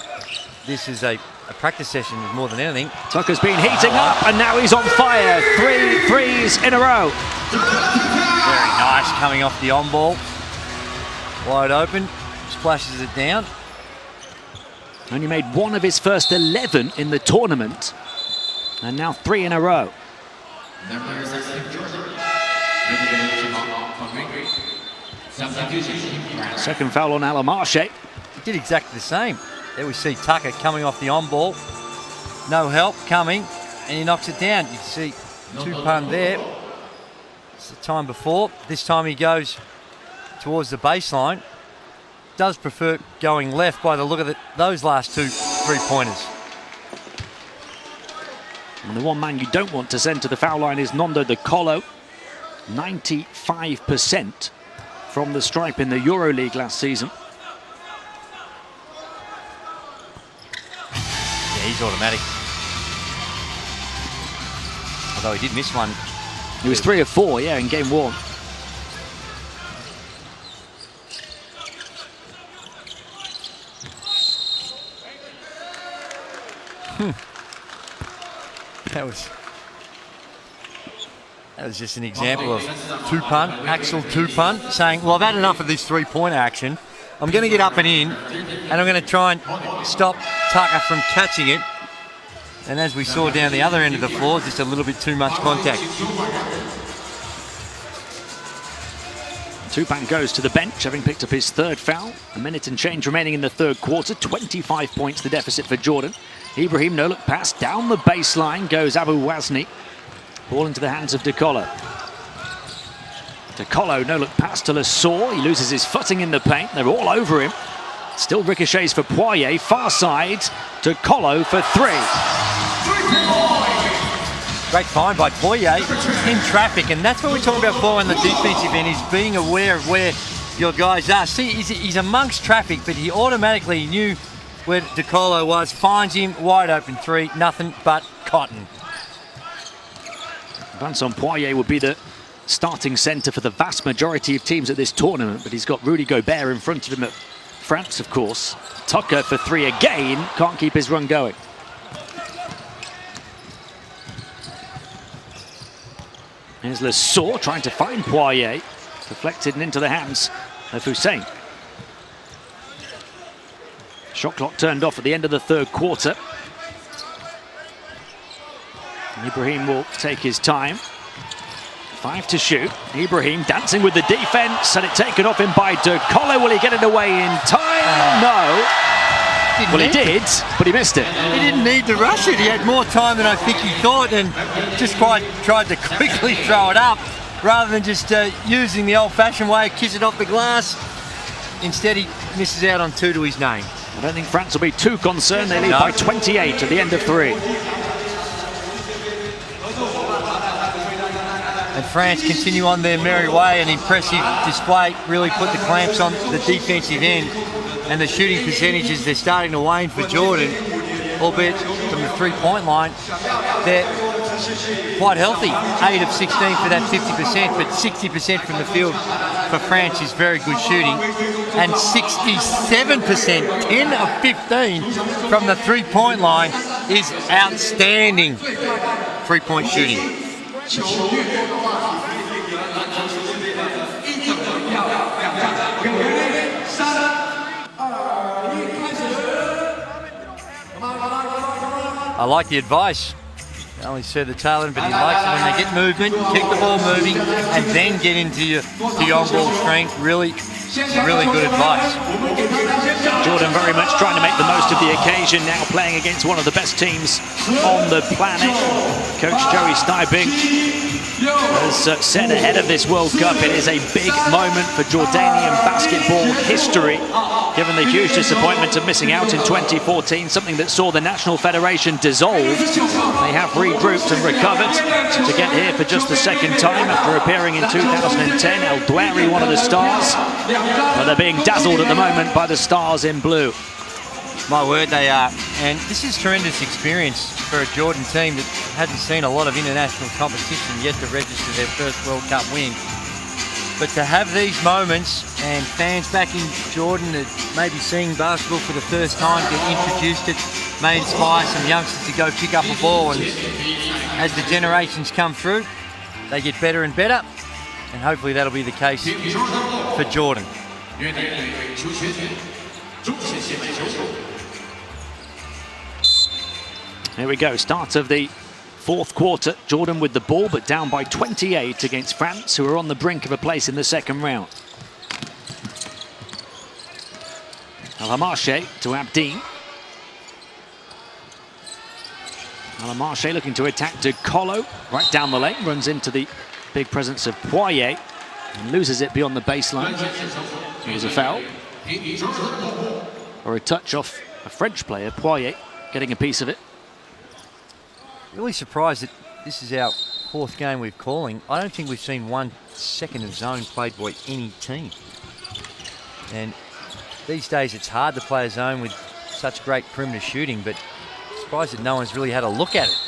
this as a practice session more than anything. Tucker's been heating up, and now he's on fire. 3 threes in a row. Very nice coming off the on ball. Wide open, splashes it down. Only made 1 of his first 11 in the tournament, and now 3 in a row. Second foul on Alamarche. He did exactly the same. There we see Tucker coming off the on ball. No help coming, and he knocks it down. You see Tupan there. It's the time before. This time he goes towards the baseline. Does prefer going left by the look of those last 2 3-pointers. And the one man you don't want to send to the foul line is Nondo De Colo. 95% from the stripe in the EuroLeague last season. Yeah, he's automatic. Although he did miss one. He was 3 of 4, yeah, in game 1. That was just an example of Tupan, Axel Tupan, saying, well, I've had enough of this 3-pointer action. I'm going to get up and in, and I'm going to try and stop Tucker from catching it. And as we saw down the other end of the floor, just a little bit too much contact. Tupan goes to the bench, having picked up his 3rd foul. A minute and change remaining in the 3rd quarter. 25 points the deficit for Jordan. Ibrahim, no-look pass down the baseline goes Abu-Wazni. Ball into the hands of De Colo. De Colo, no-look pass to Lesor. He loses his footing in the paint. They're all over him. Still ricochets for Poirier. Far side, De Colo for 3. Great find by Poirier in traffic, and that's what we're talking about before on the defensive end, is being aware of where your guys are. See, he's amongst traffic, but he automatically knew where De Colo was, finds him, wide open 3, nothing but cotton. Vincent Poirier would be the starting centre for the vast majority of teams at this tournament, but he's got Rudy Gobert in front of him at France, of course. Tucker for 3 again, can't keep his run going. Here's Lesor trying to find Poirier, deflected and into the hands of Hussein. Shot clock turned off at the end of the 3rd quarter. Ibrahim will take his time. 5 to shoot. Ibrahim dancing with the defense, and it taken off him by De Colo. Will he get it away in time? No. Well, he did, but he missed it. He didn't need to rush it. He had more time than I think he thought, and just quite tried to quickly throw it up rather than just using the old-fashioned way, kiss it off the glass. Instead, he misses out on 2 to his name. I don't think France will be too concerned. They lead by 28 at the end of 3. And France continue on their merry way. An impressive display, really put the clamps on the defensive end, and the shooting percentages, they're starting to wane for Jordan, albeit from the three-point line. They're quite healthy, 8 of 16 for that 50%, but 60% from the field for France is very good shooting, and 67%, 10 of 15 from the three-point line is outstanding three-point shooting. I like the advice. I only see the tail end, but he likes it when they get movement, keep the ball moving, and then get into your on-ball strength. Really good advice. Jordan very much trying to make the most of the occasion, now playing against one of the best teams on the planet. Coach Joey Stuyving has said ahead of this World Cup, it is a big moment for Jordanian basketball history, given the huge disappointment of missing out in 2014, something that saw the National Federation dissolved. They have regrouped and recovered to get here for just the second time after appearing in 2010. El Douari, one of the stars, but they're being dazzled at the moment by the stars in blue. My word, they are. And this is tremendous experience for a Jordan team that hasn't seen a lot of international competition yet to register their first World Cup win. But to have these moments and fans back in Jordan that may be seeing basketball for the first time get introduced, it may inspire some youngsters to go pick up a ball. And as the generations come through, they get better and better. And hopefully that'll be the case for Jordan. Here we go, start of the fourth quarter. Jordan with the ball, but down by 28 against France, who are on the brink of a place in the second round. Alamarche to Abdeen. Alamarche looking to attack to Colo, right down the lane, runs into the big presence of Poirier and loses it beyond the baseline. It was a foul. Or a touch off a French player, Poirier, getting a piece of it. Really surprised that this is our fourth game we're calling. I don't think we've seen 1 second of zone played by any team. And these days it's hard to play a zone with such great perimeter shooting, but surprised that no one's really had a look at it.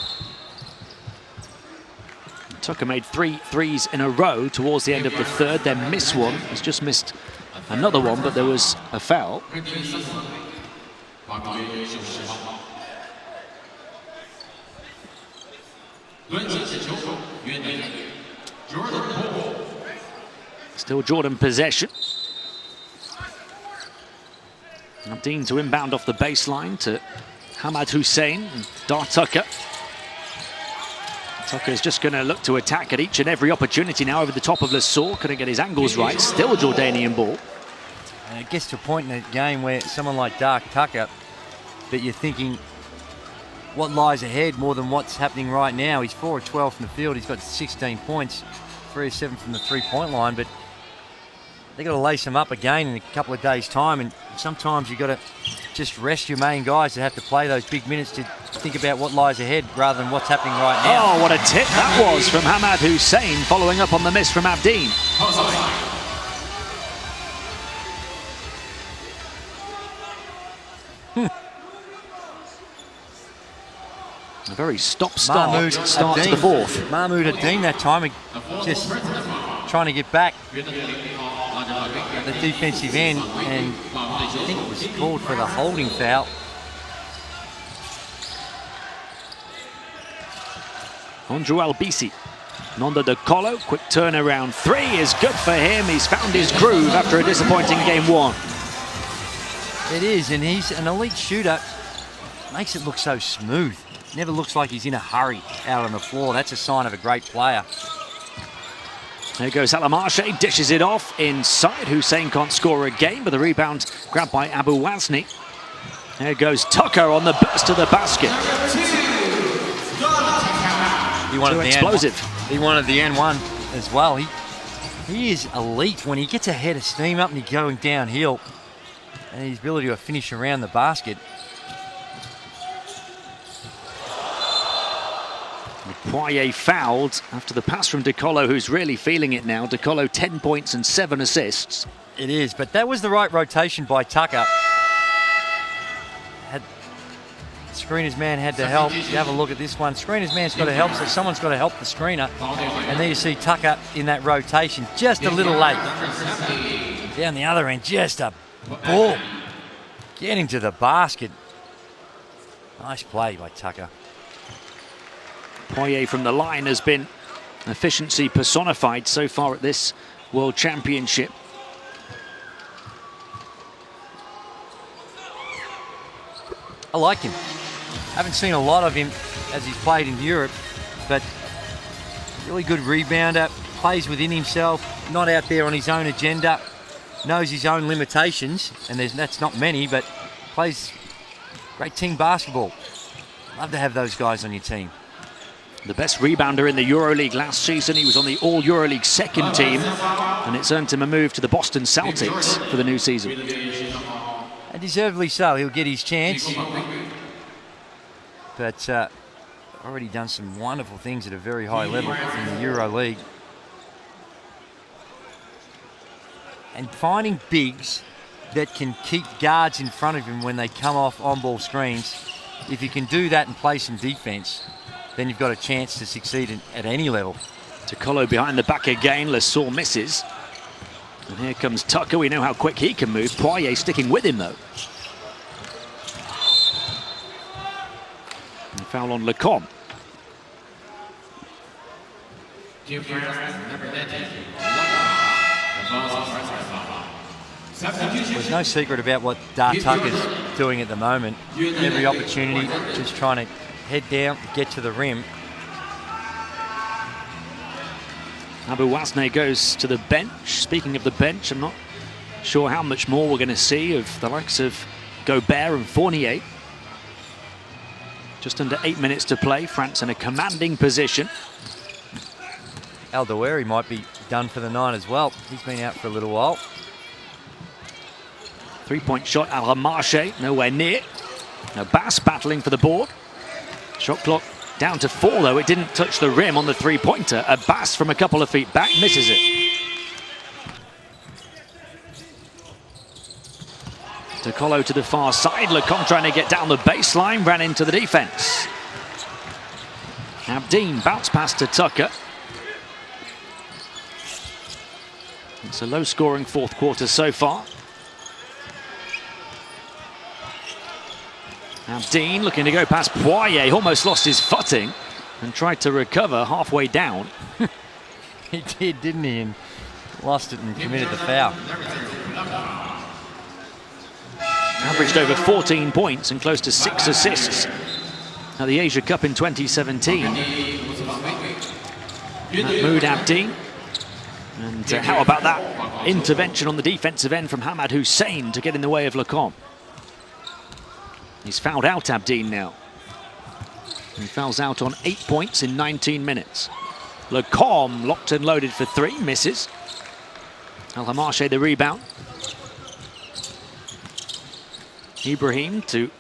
Tucker made 3 threes in a row towards the end of the third, then missed one. He's just missed another one, but there was a foul. Still Jordan possession. Abdeen to inbound off the baseline to Hamad Hussein and Dar Tucker. Tucker's just going to look to attack at each and every opportunity now over the top of Lesour. Couldn't get his angles right. Still Jordanian ball. And it gets to a point in the game where someone like Dar Tucker, that you're thinking what lies ahead more than what's happening right now. He's 4 of 12 from the field. He's got 16 points, 3 of 7 from the three-point line, but they've got to lace him up again in a couple of days' time, and sometimes you've got to just rest your main guys that have to play those big minutes to think about what lies ahead rather than what's happening right now. Oh, what a tip that was from Hamad Hussein, following up on the miss from Abdeen. A very stop-start start to the fourth. Mahmoud Abdeen that time, just trying to get back at the defensive end, and I think it was called for the holding foul. Andrew Albisi. Nonda De Colo, quick turnaround 3 is good for him. He's found his groove after a disappointing game 1. It is, and he's an elite shooter. Makes it look so smooth. Never looks like he's in a hurry out on the floor. That's a sign of a great player. There goes Alamarche, dishes it off inside. Hussein can't score again, but the rebound grabbed by Abu Wazni. There goes Tucker on the burst to the basket. He wanted the explosive. He wanted the N1 as well. He is elite when he gets a head of steam up and he's going downhill, and his ability to finish around the basket. Poirier fouled after the pass from De Colo, who's really feeling it now. De Colo 10 points and 7 assists. It is, but that was the right rotation by Tucker. Screener's man had to help. You have a look at this one. Screener's man's got to help, so someone's got to help the screener. And there you see Tucker in that rotation, just a little late. Down the other end, just a ball. Getting to the basket. Nice play by Tucker. Poirier from the line has been efficiency personified so far at this World Championship. I like him. Haven't seen a lot of him as he's played in Europe, but really good rebounder, plays within himself, not out there on his own agenda, knows his own limitations, and that's not many, but plays great team basketball. Love to have those guys on your team. The best rebounder in the EuroLeague last season. He was on the All-EuroLeague second team, and it's earned him a move to the Boston Celtics for the new season. And deservedly so. He'll get his chance. But already done some wonderful things at a very high level in the EuroLeague. And finding bigs that can keep guards in front of him when they come off on-ball screens, if you can do that and play some defense, then you've got a chance to succeed at any level. De Colo behind the back again. Lesor misses. And here comes Tucker. We know how quick he can move. Poirier sticking with him, though. And foul on Lecomte. There's no secret about what Tucker's doing at the moment. Every opportunity, just trying to head down, get to the rim. Abouasne goes to the bench. Speaking of the bench, I'm not sure how much more we're going to see of the likes of Gobert and Fournier. Just under 8 minutes to play. France in a commanding position. Aldeweri might be done for the night as well. He's been out for a little while. Three-point shot, Al-Hamarche, nowhere near. Now Bass battling for the board. Shot clock down to 4, though. It didn't touch the rim on the three-pointer. Bass from a couple of feet back misses it. De Colo to the far side. Lecomte trying to get down the baseline, ran into the defense. Abdeen bounce pass to Tucker. It's a low-scoring fourth quarter so far. Abdeen looking to go past Poirier, almost lost his footing and tried to recover halfway down. He did, didn't he? And lost it and committed the foul. Averaged over 14 points and close to 6 assists at the Asia Cup in 2017. Mahmoud Abdeen. And how about that intervention on the defensive end from Hamad Hussein to get in the way of Lecomte. He's fouled out Abdeen now. He fouls out on 8 points in 19 minutes. Lecomte locked and loaded for 3, misses. Al-Hamarche the rebound. Ibrahim to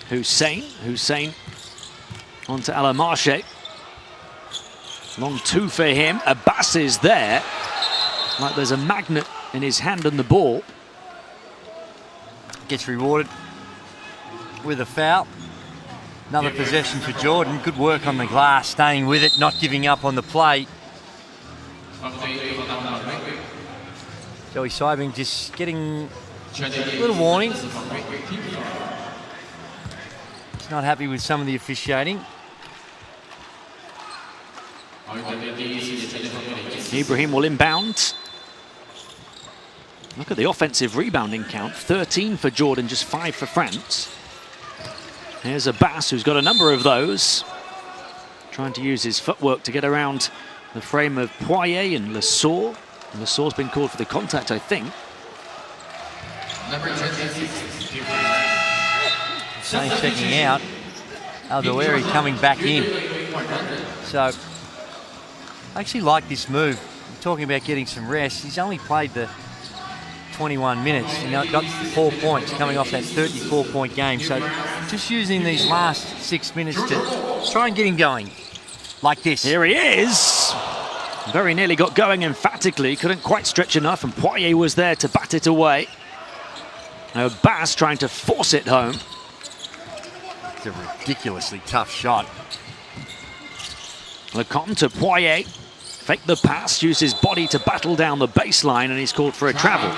Hussein. Hussein onto Al-Hamarche. Long 2 for him. Abbas is there. Like there's a magnet in his hand and the ball. Gets rewarded with a foul. Another possession for Jordan. Good work on the glass, staying with it, not giving up on the play. Joey Seibing just getting a little warning. He's not happy with some of the officiating. Ibrahim will inbound. Look at the offensive rebounding count. 13 for Jordan, just 5 for France. Here's Abbas, who's got a number of those. Trying to use his footwork to get around the frame of Poirier and Lesor. Lesor's been called for the contact, I think. Shane checking out. Aldeweri coming back in. So, I actually like this move. I'm talking about getting some rest. He's only played the 21 minutes. You know, got 4 points coming off that 34-point game. So just using these last 6 minutes to try and get him going. Like this. Here he is. Very nearly got going emphatically. Couldn't quite stretch enough, and Poirier was there to bat it away. Now Bass trying to force it home. It's a ridiculously tough shot. Lecomte to Poirier. Fake the pass, use his body to battle down the baseline, and he's called for a travel.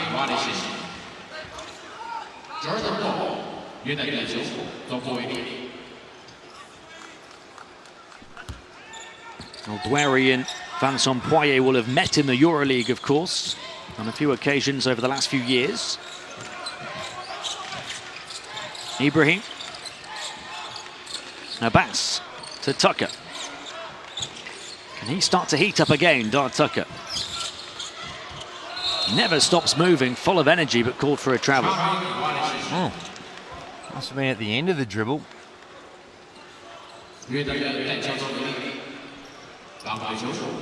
Dwary and Vincent Poirier will have met in the EuroLeague, of course, on a few occasions over the last few years. Ibrahim. Now Bass to Tucker. Can he start to heat up again, Dar Tucker? Never stops moving, full of energy, but called for a travel. Oh. Must have been at the end of the dribble.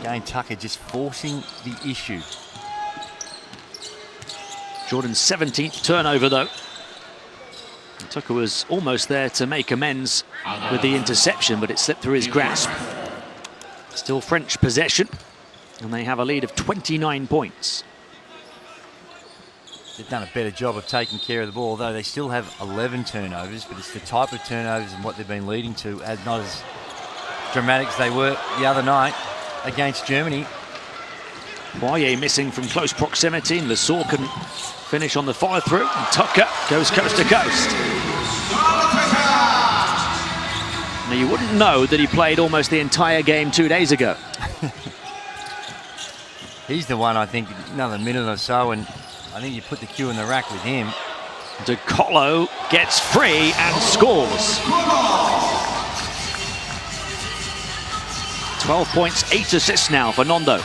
Again, Tucker just forcing the issue. Jordan's 17th turnover, though. Tucker was almost there to make amends with the interception, but it slipped through his grasp. Still French possession, and they have a lead of 29 points. They've done a better job of taking care of the ball, although they still have 11 turnovers, but it's the type of turnovers and what they've been leading to, as not as dramatic as they were the other night against Germany. Poirier missing from close proximity, and Lesaur couldn't finish on the follow-through, and Tucker goes coast to coast. Now, you wouldn't know that he played almost the entire game 2 days ago. He's the one, I think, another minute or so, and I think you put the cue in the rack with him. De Colo gets free and scores. 12 points, 8 assists now for Nondo.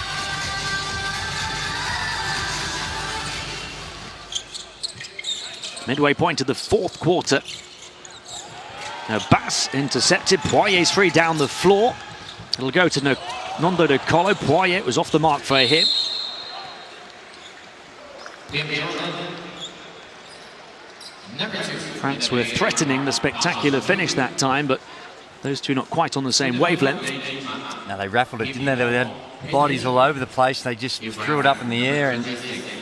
Midway point of the fourth quarter. Now Bass intercepted. Poirier's free down the floor. It'll go to Nondo De Colo. Poirier was off the mark for him. France were threatening the spectacular finish that time, but those two not quite on the same wavelength. Now they raffled it, didn't they? They had bodies all over the place. They just threw it up in the air, and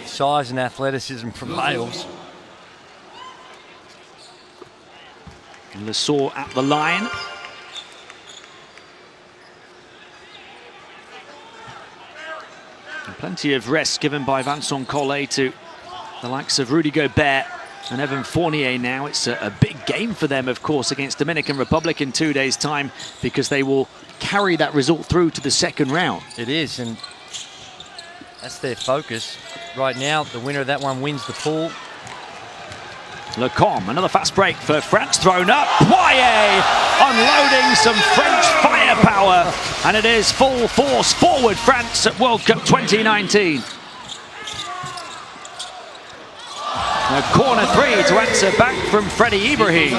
size and athleticism prevails. Lesaur at the line. And plenty of rest given by Vincent Collet to the likes of Rudy Gobert and Evan Fournier now. It's a big game for them, of course, against Dominican Republic in 2 days' time, because they will carry that result through to the second round. It is, and that's their focus. Right now, the winner of that one wins the pool. Lecomte, another fast break for France, thrown up. Poirier unloading some French firepower, and it is full force forward France at World Cup 2019. A corner three to answer back from Freddie Ibrahim.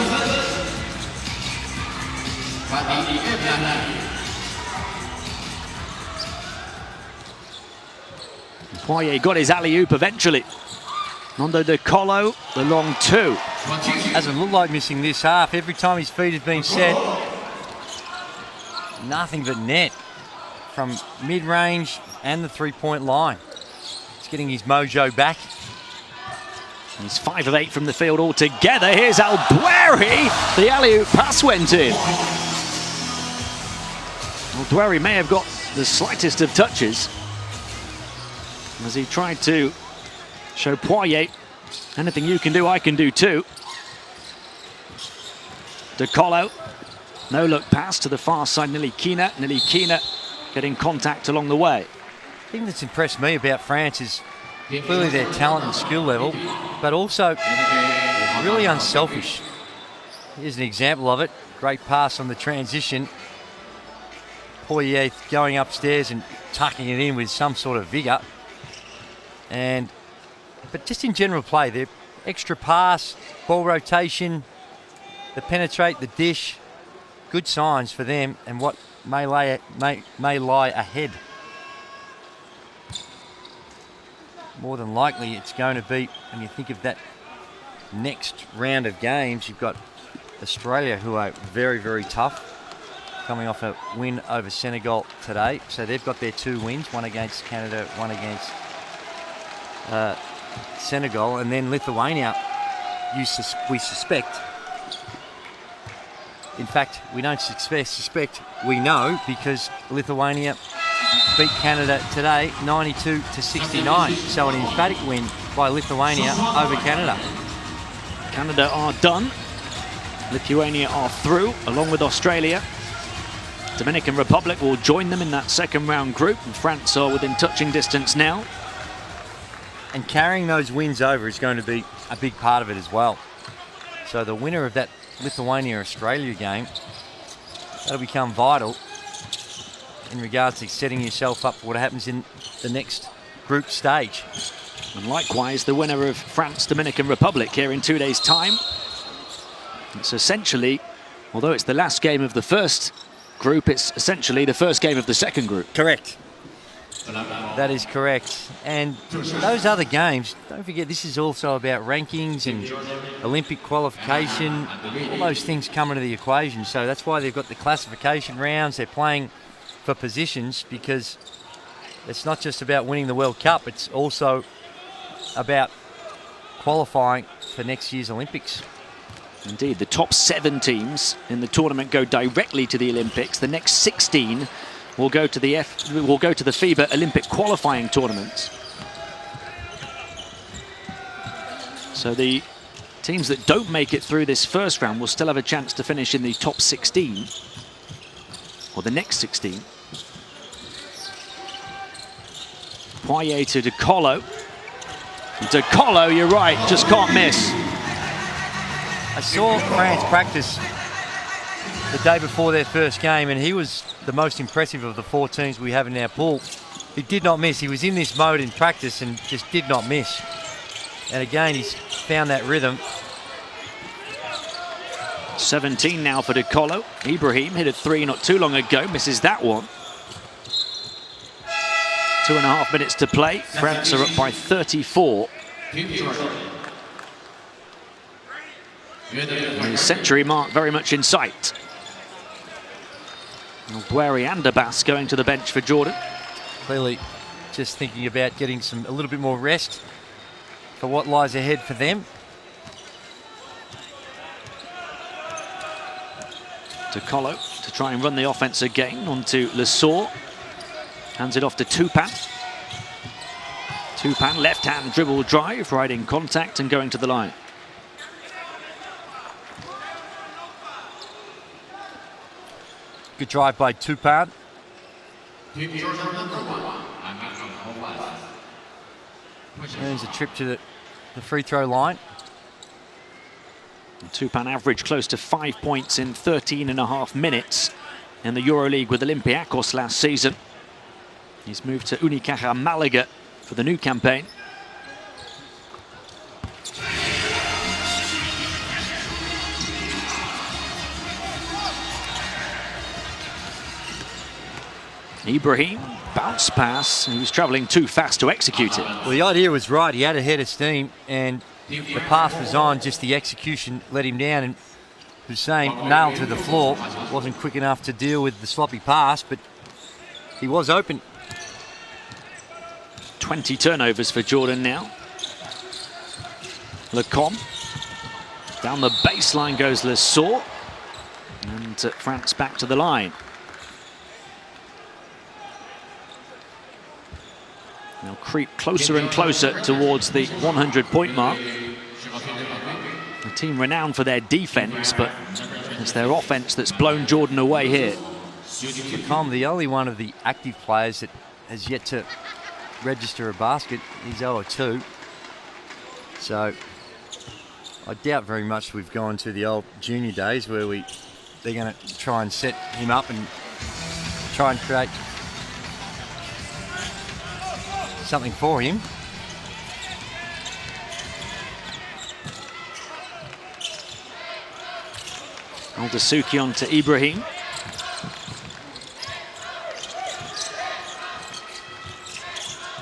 Poirier got his alley-oop eventually. Nondo De Colo, the long two. Hasn't looked like missing this half. Every time his feet have been set, nothing but net from mid-range and the three-point line. It's getting his mojo back. He's 5 of 8 from the field altogether. Here's Al-Dwary. The alley-oop pass went in. Al-Dwary may have got the slightest of touches as he tried to show Poirier, anything you can do, I can do too. De Colo, no look pass to the far side, Nilikina. Nilikina getting contact along the way. The thing that's impressed me about France is clearly their talent and skill level, but also really unselfish. Here's an example of it. Great pass on the transition. Poirier going upstairs and tucking it in with some sort of vigour. But just in general play, their extra pass, ball rotation, the penetrate, the dish, good signs for them and what may lie ahead. More than likely, it's going to be, when you think of that next round of games, you've got Australia, who are very, very tough, coming off a win over Senegal today. So they've got their 2 wins, one against Canada, one against Senegal. And then Lithuania, we suspect. In fact, we don't suspect, we know, because Lithuania beat Canada today 92-69. So an emphatic win by Lithuania over Canada. Canada are done. Lithuania are through, along with Australia. Dominican Republic will join them in that second round group, and France are within touching distance now. And carrying those wins over is going to be a big part of it as well. So the winner of that Lithuania-Australia game, that'll become vital in regards to setting yourself up for what happens in the next group stage. And likewise, the winner of France-Dominican Republic here in 2 days' time. It's essentially, although it's the last game of the first group, it's essentially the first game of the second group. Correct. That is correct. And those other games, don't forget, this is also about rankings and Olympic qualification. All those things come into the equation. So that's why they've got the classification rounds. They're playing for positions, because it's not just about winning the World Cup. It's also about qualifying for next year's Olympics. Indeed, the top 7 teams in the tournament go directly to the Olympics. The next 16 will go to the FIBA Olympic qualifying tournaments. So the teams that don't make it through this first round will still have a chance to finish in the top 16, or the next 16. Poirier to De Colo. De Colo, you're right, just can't miss. I saw France practice the day before their first game, and he was the most impressive of the 4 teams we have in our pool. He did not miss. He was in this mode in practice and just did not miss. And again, he's found that rhythm. 17 now for De Colo. Ibrahim hit a 3 not too long ago, misses that one. 2.5 minutes to play. France are up by 34. The century mark very much in sight. Guerri and Abbas going to the bench for Jordan. Clearly just thinking about getting a little bit more rest for what lies ahead for them. De Colo to try and run the offense again onto Lesor. Hands it off to Tupan. Tupan, left-hand dribble drive, right in contact and going to the line. Good drive by Tupan. Earns a trip to the free throw line. Tupan averaged close to 5 points in 13.5 minutes in the EuroLeague with Olympiacos last season. He's moved to Unicaja Malaga for the new campaign. Ibrahim, bounce pass. He was travelling too fast to execute it. Well, the idea was right. He had a head of steam and the pass was on, just the execution let him down, and Hussein nailed to the floor. Wasn't quick enough to deal with the sloppy pass, but he was open. 20 turnovers for Jordan now. Lecomte. Down the baseline goes Lesor. And France back to the line. They'll creep closer and closer towards the 100-point mark. A team renowned for their defense, but it's their offense that's blown Jordan away here. Lecomte, the only one of the active players that has yet to register a basket. He's 0-2. So I doubt very much we've gone to the old junior days where they're going to try and set him up and try and create something for him. Aldasuki on to Ibrahim.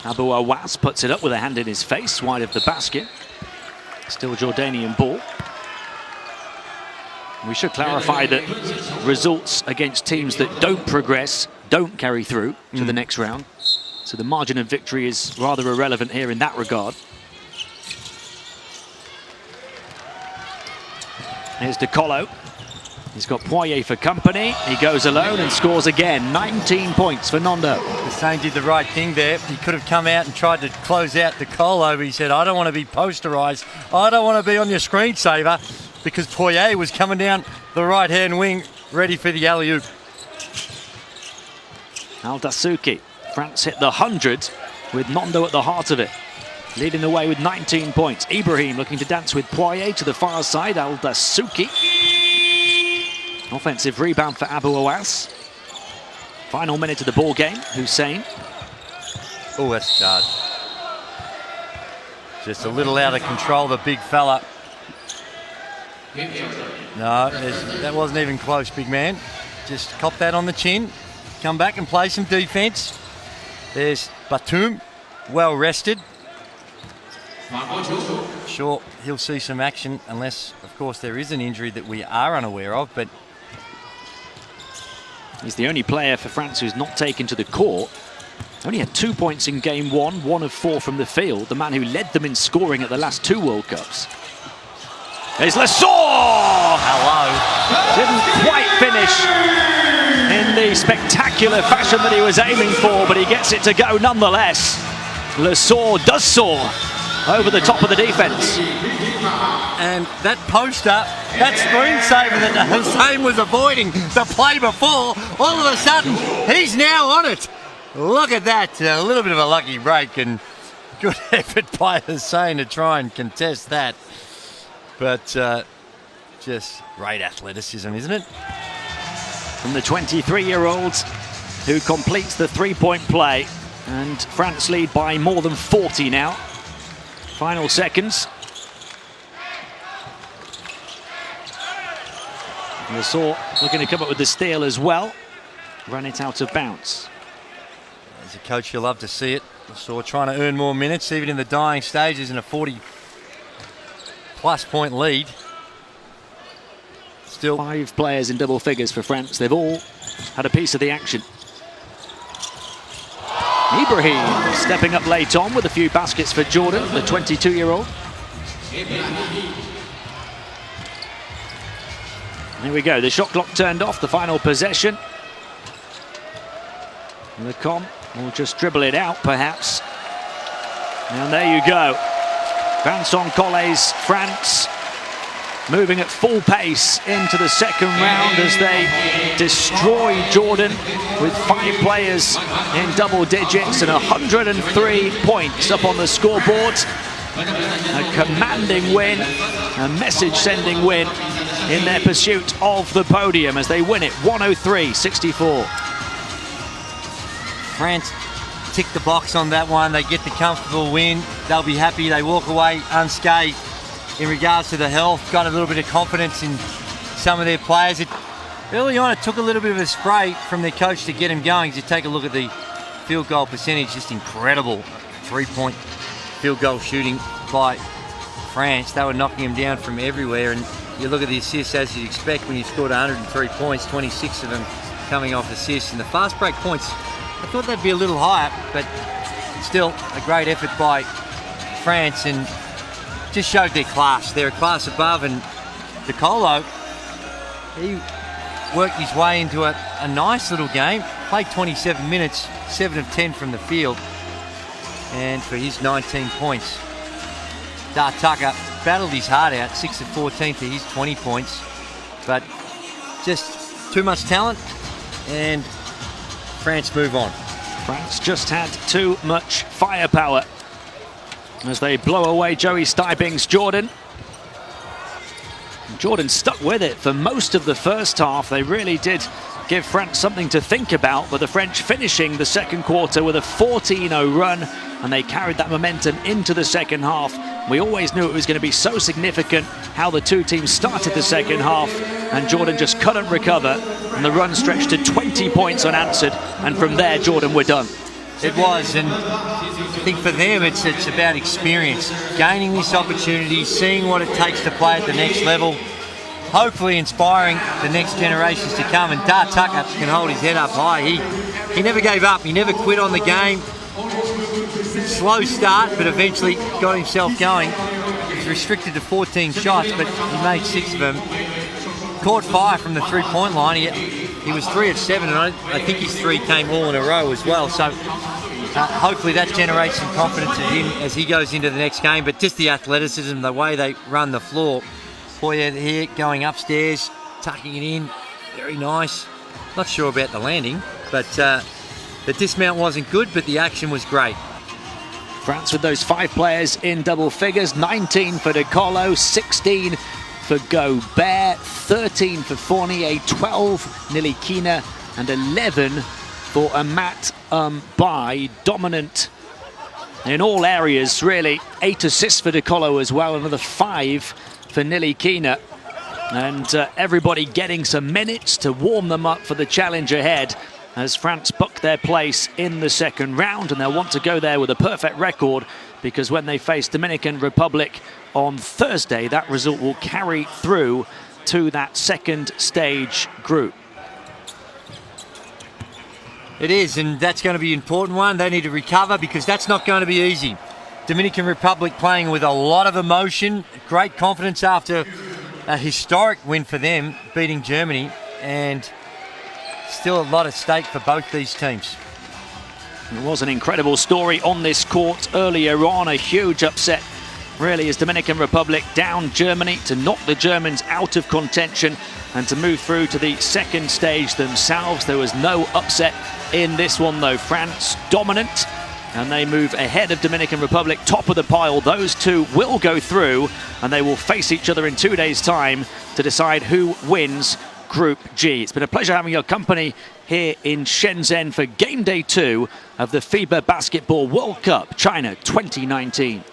Abu Awaz puts it up with a hand in his face, wide of the basket. Still Jordanian ball. We should clarify that results against teams that don't progress don't carry through to the next round. So the margin of victory is rather irrelevant here in that regard. Here's De Colo. He's got Poirier for company. He goes alone and scores again. 19 points for Nondo. Hussein did the right thing there. He could have come out and tried to close out De Colo, but he said, I don't want to be posterised. I don't want to be on your screensaver, because Poirier was coming down the right-hand wing, ready for the alley-oop. Al-Dasuki. France hit the 100 with Nondo at the heart of it. Leading the way with 19 points. Ibrahim looking to dance with Poirier to the far side. Al-Dasuki. Offensive rebound for Abu Awas. Final minute of the ball game. Hussein. Oh, that's hard. Just a little out of control, the big fella. No, that wasn't even close, big man. Just cop that on the chin. Come back and play some defense. There's Batum, well rested. Sure, he'll see some action unless, of course, there is an injury that we are unaware of, but he's the only player for France who's not taken to the court. Only had 2 points in game one, 1 of 4 from the field. The man who led them in scoring at the last 2 World Cups. There's Lesor! Hello. Didn't quite finish in the spectacular fashion that he was aiming for, but he gets it to go nonetheless. Lesor does soar over the top of the defense. And that poster, that screensaver that Hussein was avoiding the play before, all of a sudden, he's now on it. Look at that. A little bit of a lucky break, and good effort by Hussein to try and contest that. But just great athleticism, isn't it? From the 23-year-old who completes the three-point play. And France lead by more than 40 now. Final seconds. Lesor looking to come up with the steal as well. Run it out of bounds. As a coach, you love to see it. Lesor trying to earn more minutes, even in the dying stages, in a 40-plus point lead. Still 5 players in double figures for France. They've all had a piece of the action. Ibrahim stepping up late on with a few baskets for Jordan, the 22-year-old. Here we go, the shot clock turned off, the final possession. Lecomte will just dribble it out, perhaps. And there you go. Vincent Collet's France moving at full pace into the second round as they destroy Jordan with 5 players in double digits and 103 points up on the scoreboard. A commanding win, a message-sending win in their pursuit of the podium as they win it 103-64. France tick the box on that one. They get the comfortable win. They'll be happy. They walk away unscathed. In regards to the health, got a little bit of confidence in some of their players. Early on, it took a little bit of a spray from their coach to get them going. As you take a look at the field goal percentage, just incredible 3-point field goal shooting by France. They were knocking them down from everywhere. And you look at the assists, as you'd expect when you scored 103 points, 26 of them coming off assists. And the fast break points, I thought they'd be a little higher, but still a great effort by France. And just showed their class. They're a class above, and De Colo, he worked his way into a nice little game. Played 27 minutes, 7 of 10 from the field, and for his 19 points. Dar Tucker battled his heart out, 6 of 14 for his 20 points, but just too much talent, and France move on. France just had too much firepower as they blow away Joey Stibing's Jordan. Jordan stuck with it for most of the first half. They really did give France something to think about, but the French finishing the second quarter with a 14-0 run, and they carried that momentum into the second half. We always knew it was going to be so significant how the two teams started the second half, and Jordan just couldn't recover, and the run stretched to 20 points unanswered, and from there Jordan were done. It was, and I think for them it's about experience, gaining this opportunity, seeing what it takes to play at the next level, hopefully inspiring the next generations to come. And Da Tucker can hold his head up high. He never gave up. He never quit on the game. Slow start, but eventually got himself going. He was restricted to 14 shots, but he made 6 of them. Caught fire from the three-point line. He was 3 of 7, and I think his 3 came all in a row as well. So hopefully that generates some confidence in him as he goes into the next game. But just the athleticism, the way they run the floor. Poirier here going upstairs, tucking it in. Very nice. Not sure about the landing, but the dismount wasn't good, but the action was great. France with those 5 players in double figures. 19 for De Colo, 16 for Gobert, 13 for Fournier, 12 Nilikina, and 11 for Amat Bai. Dominant in all areas, really. 8 assists for De Colo as well, another 5 for Nilikina. And everybody getting some minutes to warm them up for the challenge ahead as France book their place in the second round, and they'll want to go there with a perfect record, because when they face Dominican Republic on Thursday, that result will carry through to that second stage group. It is, and that's going to be an important one. They need to recover, because that's not going to be easy. Dominican Republic playing with a lot of emotion, great confidence after a historic win for them, beating Germany, and still a lot at stake for both these teams. It was an incredible story on this court earlier on. A huge upset, really, as Dominican Republic down Germany to knock the Germans out of contention and to move through to the second stage themselves. There was no upset in this one, though. France dominant, and they move ahead of Dominican Republic, top of the pile. Those two will go through, and they will face each other in 2 days' time to decide who wins Group G. It's been a pleasure having your company here in Shenzhen for game day 2 of the FIBA Basketball World Cup China 2019.